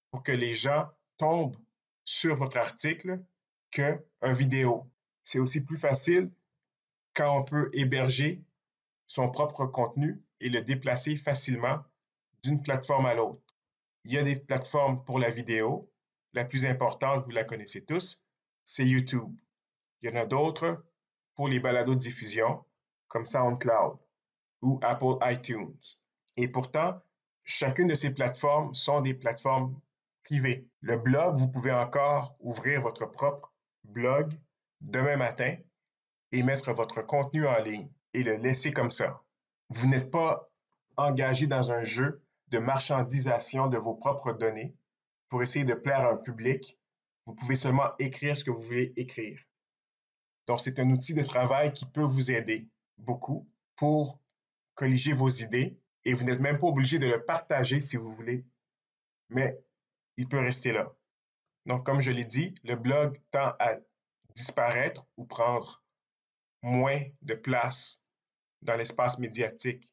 pour que les gens tombent sur votre article qu'une vidéo. C'est aussi plus facile quand on peut héberger son propre contenu et le déplacer facilement d'une plateforme à l'autre. Il y a des plateformes pour la vidéo. La plus importante, vous la connaissez tous, c'est YouTube. Il y en a d'autres pour les balados de diffusion, comme SoundCloud ou Apple iTunes. Et pourtant, chacune de ces plateformes sont des plateformes privées. Le blog, vous pouvez encore ouvrir votre propre blog demain matin et mettre votre contenu en ligne et le laisser comme ça. Vous n'êtes pas engagé dans un jeu de marchandisation de vos propres données pour essayer de plaire à un public. Vous pouvez seulement écrire ce que vous voulez écrire. Donc, c'est un outil de travail qui peut vous aider beaucoup pour colliger vos idées et vous n'êtes même pas obligé de le partager si vous voulez, mais il peut rester là. Donc, comme je l'ai dit, le blog tend à disparaître ou prendre moins de place dans l'espace médiatique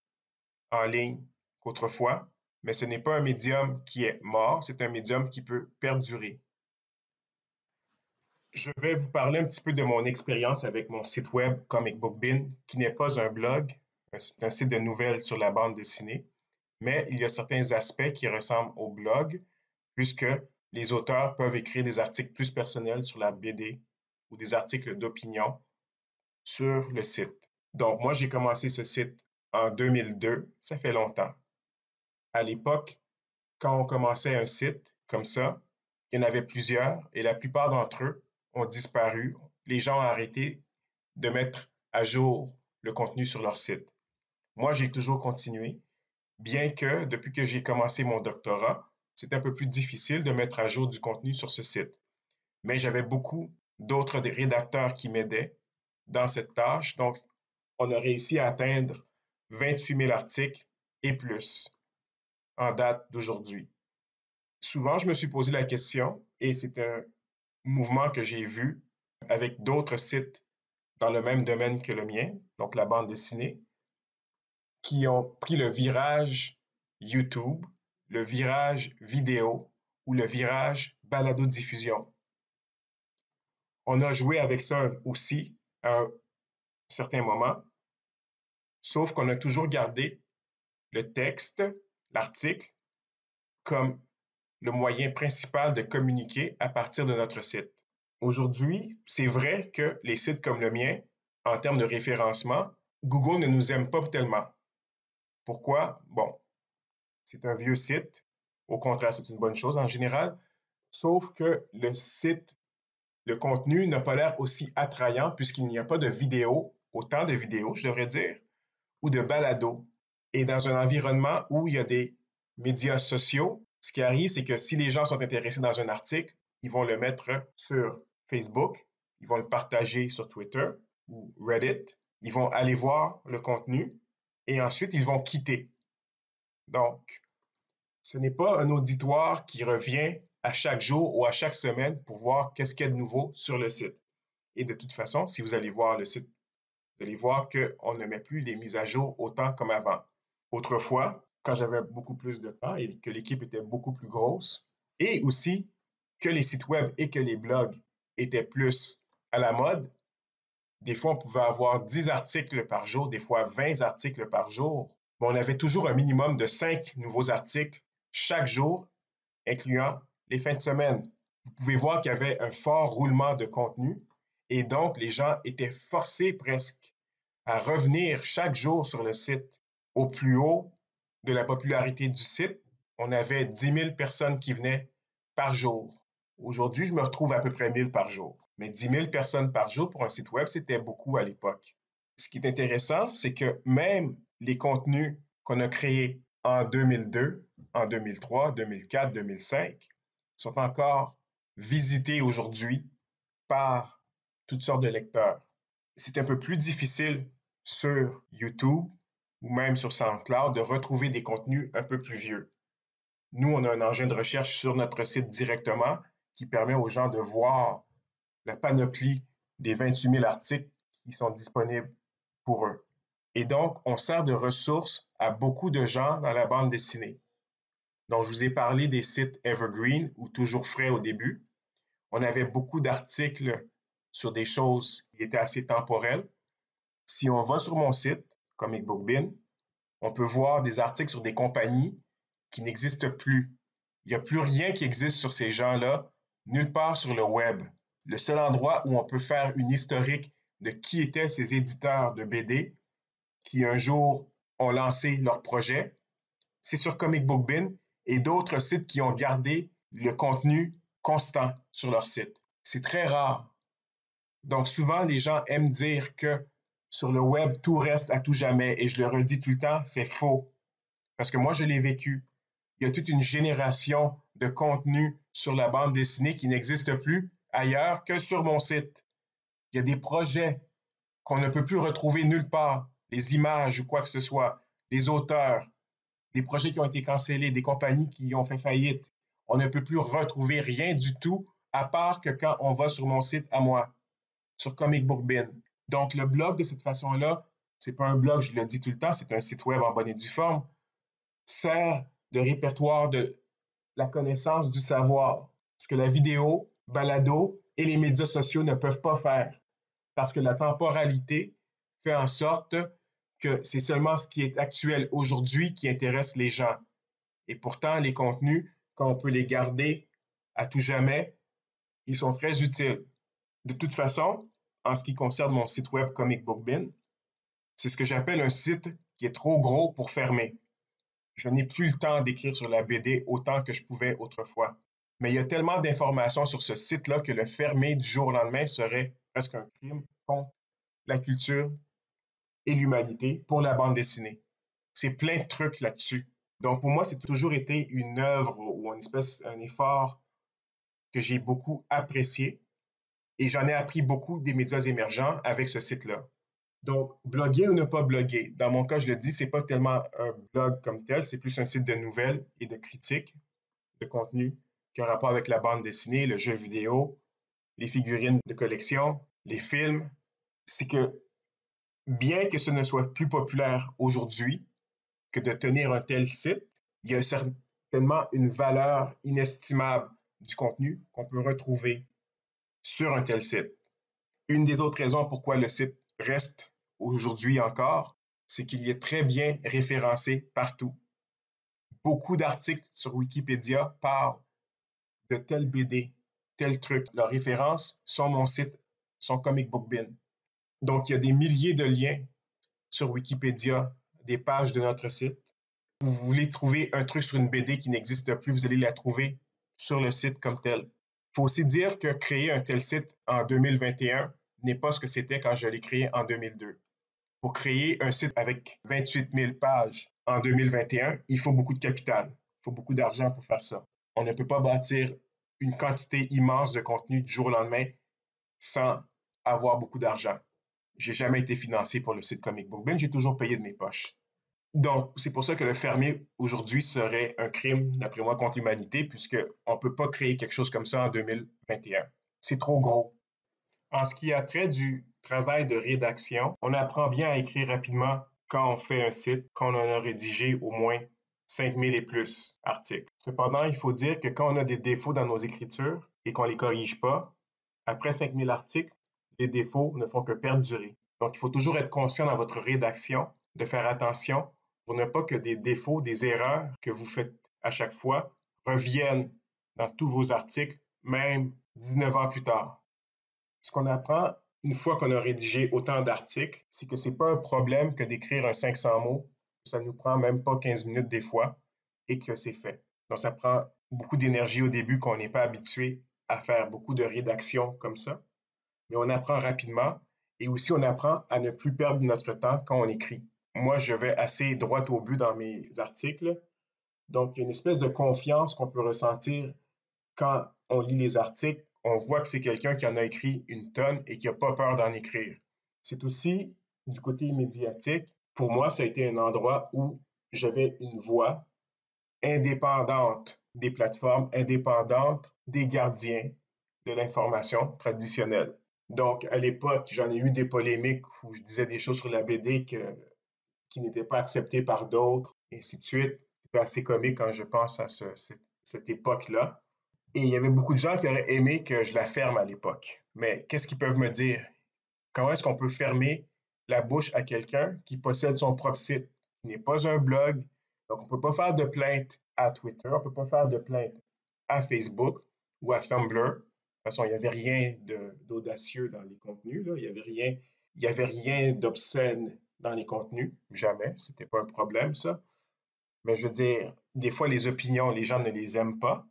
en ligne qu'autrefois, mais ce n'est pas un médium qui est mort, c'est un médium qui peut perdurer. Je vais vous parler un petit peu de mon expérience avec mon site web Comic Book Bin, qui n'est pas un blog, c'est un site de nouvelles sur la bande dessinée, mais il y a certains aspects qui ressemblent au blog, puisque les auteurs peuvent écrire des articles plus personnels sur la BD ou des articles d'opinion sur le site. Donc, moi, j'ai commencé ce site en 2002, ça fait longtemps. À l'époque, quand on commençait un site comme ça, il y en avait plusieurs et la plupart d'entre eux ont disparu. Les gens ont arrêté de mettre à jour le contenu sur leur site. Moi, j'ai toujours continué, bien que depuis que j'ai commencé mon doctorat, c'est un peu plus difficile de mettre à jour du contenu sur ce site. Mais j'avais beaucoup d'autres rédacteurs qui m'aidaient dans cette tâche, donc on a réussi à atteindre 28 000 articles et plus en date d'aujourd'hui. Souvent, je me suis posé la question, et c'est un mouvement que j'ai vu avec d'autres sites dans le même domaine que le mien, donc la bande dessinée, qui ont pris le virage YouTube, le virage vidéo ou le virage balado-diffusion. On a joué avec ça aussi à un certain moment, sauf qu'on a toujours gardé le texte, l'article, comme le moyen principal de communiquer à partir de notre site. Aujourd'hui, c'est vrai que les sites comme le mien, en termes de référencement, Google ne nous aime pas tellement. Pourquoi? Bon, c'est un vieux site. Au contraire, c'est une bonne chose en général. Sauf que le site, le contenu n'a pas l'air aussi attrayant puisqu'il n'y a pas de vidéos, autant de vidéos, je devrais dire, ou de balados. Et dans un environnement où il y a des médias sociaux, ce qui arrive, c'est que si les gens sont intéressés dans un article, ils vont le mettre sur Facebook, ils vont le partager sur Twitter ou Reddit, ils vont aller voir le contenu et ensuite ils vont quitter. Donc, ce n'est pas un auditoire qui revient à chaque jour ou à chaque semaine pour voir qu'est-ce qu'il y a de nouveau sur le site. Et de toute façon, si vous allez voir le site, vous allez voir qu'on ne met plus les mises à jour autant comme avant. Autrefois, quand j'avais beaucoup plus de temps et que l'équipe était beaucoup plus grosse, et aussi que les sites web et que les blogs étaient plus à la mode, des fois, on pouvait avoir 10 articles par jour, des fois 20 articles par jour, mais on avait toujours un minimum de 5 nouveaux articles chaque jour, incluant les fins de semaine. Vous pouvez voir qu'il y avait un fort roulement de contenu et donc les gens étaient forcés presque à revenir chaque jour sur le site. Au plus haut de la popularité du site, on avait 10 000 personnes qui venaient par jour. Aujourd'hui, je me retrouve à peu près 1000 par jour. Mais 10 000 personnes par jour pour un site web, c'était beaucoup à l'époque. Ce qui est intéressant, c'est que même les contenus qu'on a créés en 2002, en 2003, 2004, 2005 sont encore visités aujourd'hui par toutes sortes de lecteurs. C'est un peu plus difficile sur YouTube ou même sur SoundCloud de retrouver des contenus un peu plus vieux. Nous, on a un engin de recherche sur notre site directement qui permet aux gens de voir la panoplie des 28 000 articles qui sont disponibles pour eux. Et donc, on sert de ressource à beaucoup de gens dans la bande dessinée. Donc, je vous ai parlé des sites Evergreen ou toujours frais au début. On avait beaucoup d'articles sur des choses qui étaient assez temporelles. Si on va sur mon site, Comic Book Bin, on peut voir des articles sur des compagnies qui n'existent plus. Il n'y a plus rien qui existe sur ces gens-là, nulle part sur le web. Le seul endroit où on peut faire une historique de qui étaient ces éditeurs de BD qui un jour ont lancé leur projet, c'est sur Comic Book Bin et d'autres sites qui ont gardé le contenu constant sur leur site. C'est très rare. Donc souvent, les gens aiment dire que sur le web, tout reste à tout jamais. Et je le redis tout le temps, c'est faux. Parce que moi, je l'ai vécu. Il y a toute une génération de contenu sur la bande dessinée qui n'existe plus ailleurs que sur mon site. Il y a des projets qu'on ne peut plus retrouver nulle part, les images ou quoi que ce soit, les auteurs, des projets qui ont été cancellés, des compagnies qui ont fait faillite. On ne peut plus retrouver rien du tout à part que quand on va sur mon site à moi, sur Comic Book Bin. Donc, le blog, de cette façon-là, c'est pas un blog, je le dis tout le temps, c'est un site web en bonne et due forme, sert de répertoire de la connaissance, du savoir, ce que la vidéo, balado et les médias sociaux ne peuvent pas faire, parce que la temporalité fait en sorte que c'est seulement ce qui est actuel aujourd'hui qui intéresse les gens. Et pourtant, les contenus, quand on peut les garder à tout jamais, ils sont très utiles. De toute façon, en ce qui concerne mon site web Comic Book Bin, c'est ce que j'appelle un site qui est trop gros pour fermer. Je n'ai plus le temps d'écrire sur la BD autant que je pouvais autrefois. Mais il y a tellement d'informations sur ce site-là que le fermer du jour au lendemain serait presque un crime contre la culture et l'humanité pour la bande dessinée. C'est plein de trucs là-dessus. Donc pour moi, c'est toujours été une œuvre ou un effort que j'ai beaucoup apprécié et j'en ai appris beaucoup des médias émergents avec ce site-là. Donc, bloguer ou ne pas bloguer, dans mon cas, je le dis, c'est pas tellement un blog comme tel, c'est plus un site de nouvelles et de critiques de contenu qui a rapport avec la bande dessinée, le jeu vidéo, les figurines de collection, les films. C'est que bien que ce ne soit plus populaire aujourd'hui que de tenir un tel site, il y a certainement une valeur inestimable du contenu qu'on peut retrouver sur un tel site. Une des autres raisons pourquoi le site reste aujourd'hui encore, c'est qu'il est très bien référencé partout. Beaucoup d'articles sur Wikipédia parlent de tel BD, tel truc. Leurs références sont mon site, sont Comic Book Bin. Donc, il y a des milliers de liens sur Wikipédia, des pages de notre site. Vous voulez trouver un truc sur une BD qui n'existe plus, vous allez la trouver sur le site comme tel. Il faut aussi dire que créer un tel site en 2021 n'est pas ce que c'était quand je l'ai créé en 2002. Pour créer un site avec 28 000 pages en 2021, il faut beaucoup de capital. Il faut beaucoup d'argent pour faire ça. On ne peut pas bâtir une quantité immense de contenu du jour au lendemain sans avoir beaucoup d'argent. J'ai jamais été financé pour le site Comic Book Bin, j'ai toujours payé de mes poches. Donc, c'est pour ça que le fermer aujourd'hui serait un crime, d'après moi, contre l'humanité, puisqu'on ne peut pas créer quelque chose comme ça en 2021. C'est trop gros. En ce qui a trait du travail de rédaction, on apprend bien à écrire rapidement quand on fait un site, quand on en a rédigé au moins 5000 et plus articles. Cependant, il faut dire que quand on a des défauts dans nos écritures et qu'on ne les corrige pas, après 5000 articles, les défauts ne font que perdurer. Donc, il faut toujours être conscient dans votre rédaction de faire attention pour ne pas que des défauts, des erreurs que vous faites à chaque fois reviennent dans tous vos articles, même 19 ans plus tard. Ce qu'on apprend une fois qu'on a rédigé autant d'articles, c'est que c'est pas un problème que d'écrire un 500 mots. Ça nous prend même pas 15 minutes des fois et que c'est fait. Donc, ça prend beaucoup d'énergie au début qu'on n'est pas habitué à faire beaucoup de rédaction comme ça. Mais on apprend rapidement et aussi on apprend à ne plus perdre notre temps quand on écrit. Moi, je vais assez droit au but dans mes articles. Donc, il y a une espèce de confiance qu'on peut ressentir quand on lit les articles, on voit que c'est quelqu'un qui en a écrit une tonne et qui n'a pas peur d'en écrire. C'est aussi du côté médiatique. Pour moi, ça a été un endroit où j'avais une voix indépendante des plateformes, indépendante des gardiens de l'information traditionnelle. Donc, à l'époque, j'en ai eu des polémiques où je disais des choses sur la BD qui n'étaient pas acceptées par d'autres, et ainsi de suite. C'était assez comique quand je pense à cette époque-là. Et il y avait beaucoup de gens qui auraient aimé que je la ferme à l'époque. Mais qu'est-ce qu'ils peuvent me dire? Comment est-ce qu'on peut fermer la bouche à quelqu'un qui possède son propre site, qui n'est pas un blog? Donc, on ne peut pas faire de plainte à Twitter, on ne peut pas faire de plainte à Facebook ou à Tumblr. De toute façon, il n'y avait rien d'audacieux dans les contenus, là. Il y avait rien d'obscène dans les contenus. Jamais. C'était pas un problème, ça. Mais je veux dire, des fois, les opinions, les gens ne les aiment pas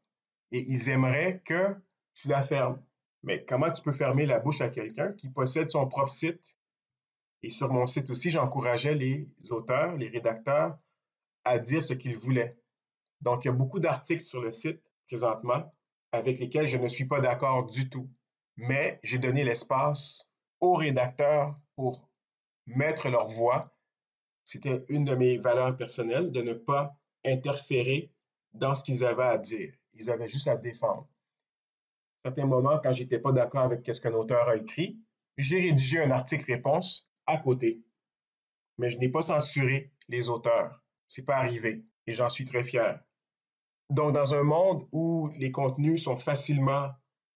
et ils aimeraient que tu la fermes. Mais comment tu peux fermer la bouche à quelqu'un qui possède son propre site? Et sur mon site aussi, j'encourageais les auteurs, les rédacteurs à dire ce qu'ils voulaient. Donc, il y a beaucoup d'articles sur le site présentement avec lesquels je ne suis pas d'accord du tout. Mais j'ai donné l'espace aux rédacteurs pour mettre leur voix. C'était une de mes valeurs personnelles de ne pas interférer dans ce qu'ils avaient à dire. Ils avaient juste à défendre. À certains moments, quand j'étais pas d'accord avec ce qu'un auteur a écrit, j'ai rédigé un article-réponse à côté. Mais je n'ai pas censuré les auteurs. C'est pas arrivé et j'en suis très fier. Donc, dans un monde où les contenus sont facilement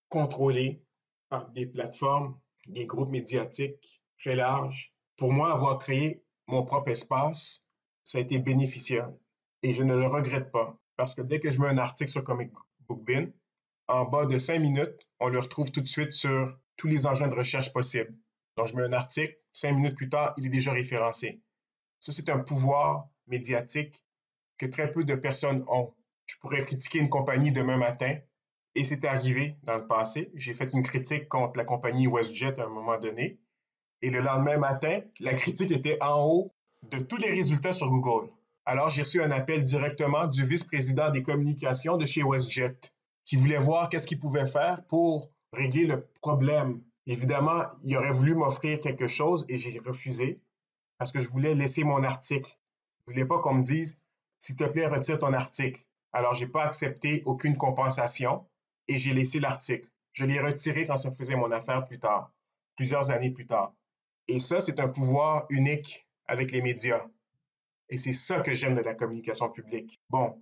contrôlés par des plateformes, des groupes médiatiques très larges, pour moi, avoir créé mon propre espace, ça a été bénéficiel. Et je ne le regrette pas. Parce que dès que je mets un article sur Comic Book Bin, en bas de 5 minutes, on le retrouve tout de suite sur tous les engins de recherche possibles. Donc, je mets un article, 5 minutes plus tard, il est déjà référencé. Ça, c'est un pouvoir médiatique que très peu de personnes ont. Je pourrais critiquer une compagnie demain matin, et c'est arrivé dans le passé. J'ai fait une critique contre la compagnie WestJet à un moment donné, et le lendemain matin, la critique était en haut de tous les résultats sur Google. Alors, j'ai reçu un appel directement du vice-président des communications de chez WestJet qui voulait voir qu'est-ce qu'il pouvait faire pour régler le problème. Évidemment, il aurait voulu m'offrir quelque chose et j'ai refusé parce que je voulais laisser mon article. Je ne voulais pas qu'on me dise, s'il te plaît, retire ton article. Alors, je n'ai pas accepté aucune compensation et j'ai laissé l'article. Je l'ai retiré quand ça faisait mon affaire plus tard, plusieurs années plus tard. Et ça, c'est un pouvoir unique avec les médias. Et c'est ça que j'aime de la communication publique. Bon,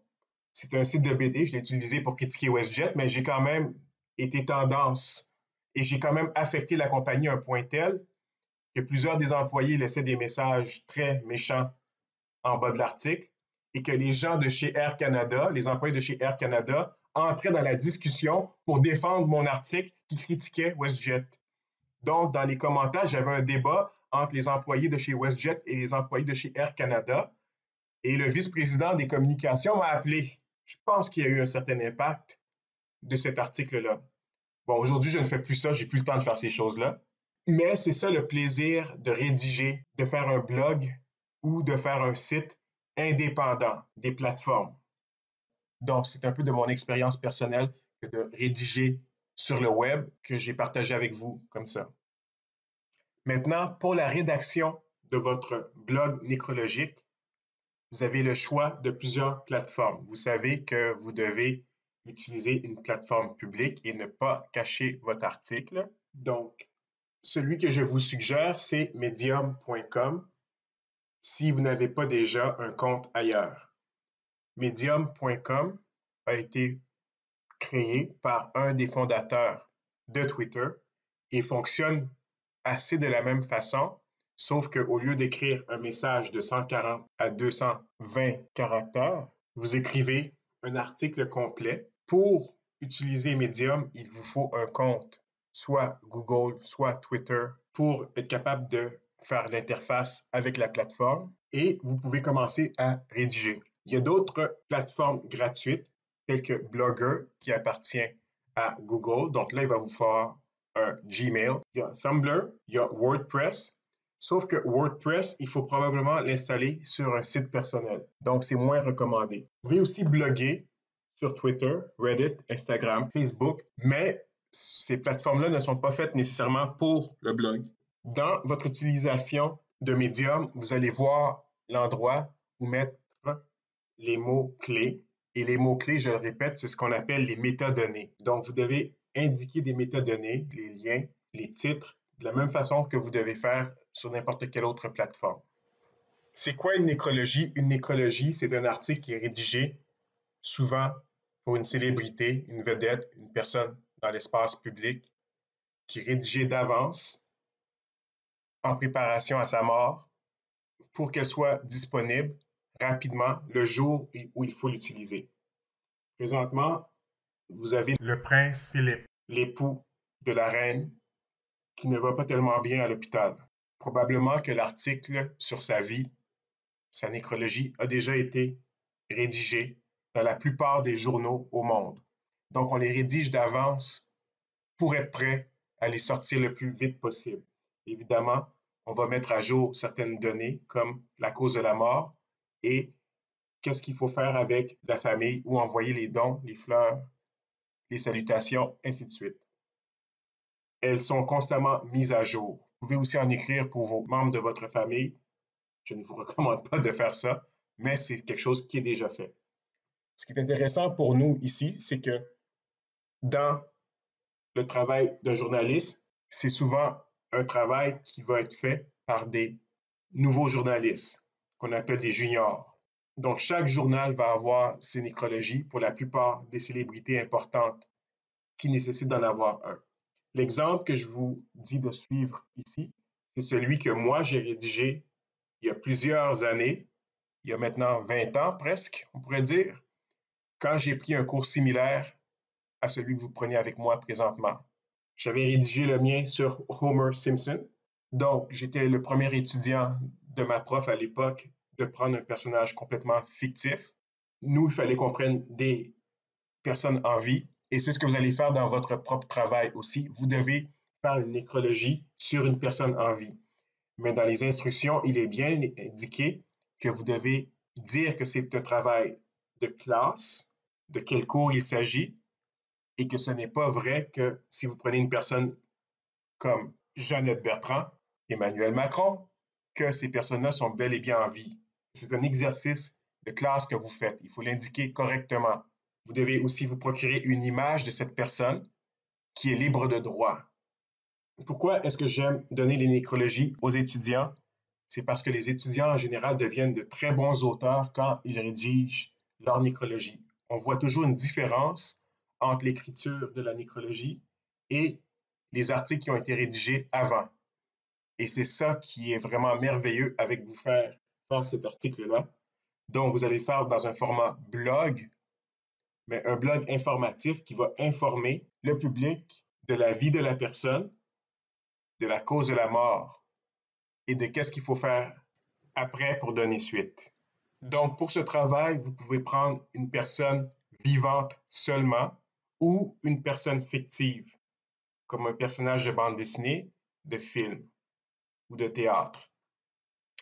c'est un site de BD, je l'ai utilisé pour critiquer WestJet, mais j'ai quand même été tendance et j'ai quand même affecté la compagnie à un point tel que plusieurs des employés laissaient des messages très méchants en bas de l'article et que les gens de chez Air Canada, les employés de chez Air Canada, entraient dans la discussion pour défendre mon article qui critiquait WestJet. Donc, dans les commentaires, j'avais un débat entre les employés de chez WestJet et les employés de chez Air Canada. Et le vice-président des communications m'a appelé. Je pense qu'il y a eu un certain impact de cet article-là. Bon, aujourd'hui, je ne fais plus ça, j'ai plus le temps de faire ces choses-là. Mais c'est ça le plaisir de rédiger, de faire un blog ou de faire un site indépendant des plateformes. Donc, c'est un peu de mon expérience personnelle que de rédiger sur le web que j'ai partagé avec vous comme ça. Maintenant, pour la rédaction de votre blog nécrologique, vous avez le choix de plusieurs plateformes. Vous savez que vous devez utiliser une plateforme publique et ne pas cacher votre article. Donc, celui que je vous suggère, c'est medium.com si vous n'avez pas déjà un compte ailleurs. Medium.com a été créé par un des fondateurs de Twitter et fonctionne assez de la même façon, sauf qu'au lieu d'écrire un message de 140 à 220 caractères, vous écrivez un article complet. Pour utiliser Medium, il vous faut un compte, soit Google, soit Twitter, pour être capable de faire l'interface avec la plateforme et vous pouvez commencer à rédiger. Il y a d'autres plateformes gratuites telles que Blogger qui appartient à Google. Donc là, il va vous falloir un Gmail. Il y a Tumblr, il y a WordPress. Sauf que WordPress, il faut probablement l'installer sur un site personnel. Donc, c'est moins recommandé. Vous pouvez aussi bloguer sur Twitter, Reddit, Instagram, Facebook, mais ces plateformes-là ne sont pas faites nécessairement pour le blog. Dans votre utilisation de Medium, vous allez voir l'endroit où mettre les mots-clés. Et les mots-clés, je le répète, c'est ce qu'on appelle les métadonnées. Donc, vous devez indiquer des métadonnées, les liens, les titres, de la même façon que vous devez faire sur n'importe quelle autre plateforme. C'est quoi une nécrologie? Une nécrologie, c'est un article qui est rédigé souvent pour une célébrité, une vedette, une personne dans l'espace public, qui est rédigé d'avance en préparation à sa mort pour qu'elle soit disponible rapidement le jour où il faut l'utiliser. Présentement, vous avez le prince Philippe, l'époux de la reine, qui ne va pas tellement bien à l'hôpital. Probablement que l'article sur sa vie, sa nécrologie, a déjà été rédigé dans la plupart des journaux au monde. Donc, on les rédige d'avance pour être prêt à les sortir le plus vite possible. Évidemment, on va mettre à jour certaines données comme la cause de la mort et qu'est-ce qu'il faut faire avec la famille ou envoyer les dons, les fleurs, les salutations, ainsi de suite. Elles sont constamment mises à jour. Vous pouvez aussi en écrire pour vos membres de votre famille. Je ne vous recommande pas de faire ça, mais c'est quelque chose qui est déjà fait. Ce qui est intéressant pour nous ici, c'est que dans le travail d'un journaliste, c'est souvent un travail qui va être fait par des nouveaux journalistes, qu'on appelle des juniors. Donc, chaque journal va avoir ses nécrologies pour la plupart des célébrités importantes qui nécessitent d'en avoir un. L'exemple que je vous dis de suivre ici, c'est celui que moi j'ai rédigé il y a plusieurs années, il y a maintenant 20 ans presque, on pourrait dire, quand j'ai pris un cours similaire à celui que vous prenez avec moi présentement. J'avais rédigé le mien sur Homer Simpson. Donc, j'étais le premier étudiant de ma prof à l'époque de prendre un personnage complètement fictif. Nous, il fallait qu'on prenne des personnes en vie. Et c'est ce que vous allez faire dans votre propre travail aussi. Vous devez faire une nécrologie sur une personne en vie. Mais dans les instructions, il est bien indiqué que vous devez dire que c'est un travail de classe, de quel cours il s'agit, et que ce n'est pas vrai que si vous prenez une personne comme Jeannette Bertrand, Emmanuel Macron, que ces personnes-là sont bel et bien en vie. C'est un exercice de classe que vous faites. Il faut l'indiquer correctement. Vous devez aussi vous procurer une image de cette personne qui est libre de droit. Pourquoi est-ce que j'aime donner les nécrologies aux étudiants? C'est parce que les étudiants en général deviennent de très bons auteurs quand ils rédigent leur nécrologie. On voit toujours une différence entre l'écriture de la nécrologie et les articles qui ont été rédigés avant. Et c'est ça qui est vraiment merveilleux avec vous faire cet article-là. Donc, vous allez le faire dans un format blog, mais un blog informatif qui va informer le public de la vie de la personne, de la cause de la mort et de qu'est-ce qu'il faut faire après pour donner suite. Donc, pour ce travail, vous pouvez prendre une personne vivante seulement ou une personne fictive, comme un personnage de bande dessinée, de film ou de théâtre.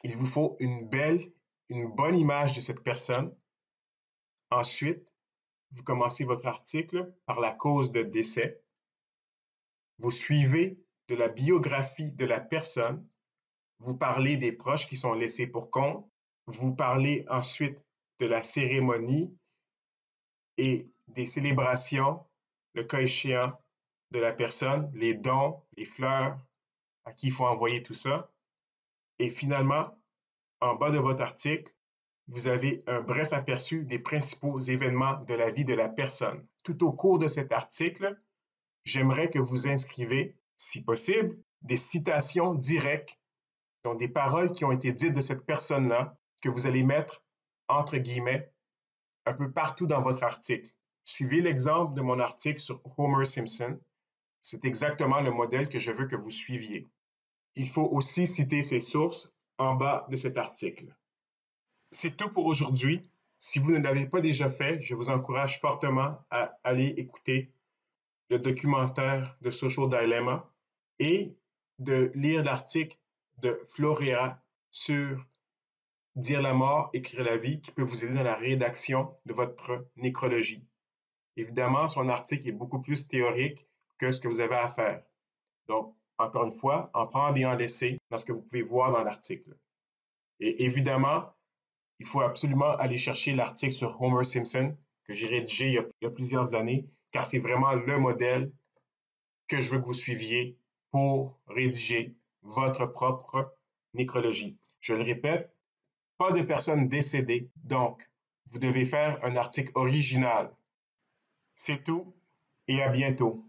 Il vous faut une bonne image de cette personne. Ensuite, vous commencez votre article par la cause de décès. Vous suivez de la biographie de la personne. Vous parlez des proches qui sont laissés pour compte. Vous parlez ensuite de la cérémonie et des célébrations, le cas échéant de la personne, les dons, les fleurs, à qui il faut envoyer tout ça. Et finalement, en bas de votre article, vous avez un bref aperçu des principaux événements de la vie de la personne. Tout au cours de cet article, j'aimerais que vous inscrivez, si possible, des citations directes, donc des paroles qui ont été dites de cette personne-là, que vous allez mettre entre guillemets un peu partout dans votre article. Suivez l'exemple de mon article sur Homer Simpson. C'est exactement le modèle que je veux que vous suiviez. Il faut aussi citer ces sources en bas de cet article. C'est tout pour aujourd'hui. Si vous ne l'avez pas déjà fait, je vous encourage fortement à aller écouter le documentaire de Social Dilemma et de lire l'article de Florea sur Dire la mort, écrire la vie, qui peut vous aider dans la rédaction de votre nécrologie. Évidemment, son article est beaucoup plus théorique que ce que vous avez à faire. Donc, encore une fois, en prendre et en laisser dans ce que vous pouvez voir dans l'article. Et évidemment, il faut absolument aller chercher l'article sur Homer Simpson que j'ai rédigé il y a plusieurs années, car c'est vraiment le modèle que je veux que vous suiviez pour rédiger votre propre nécrologie. Je le répète, pas de personnes décédées, donc vous devez faire un article original. C'est tout et à bientôt.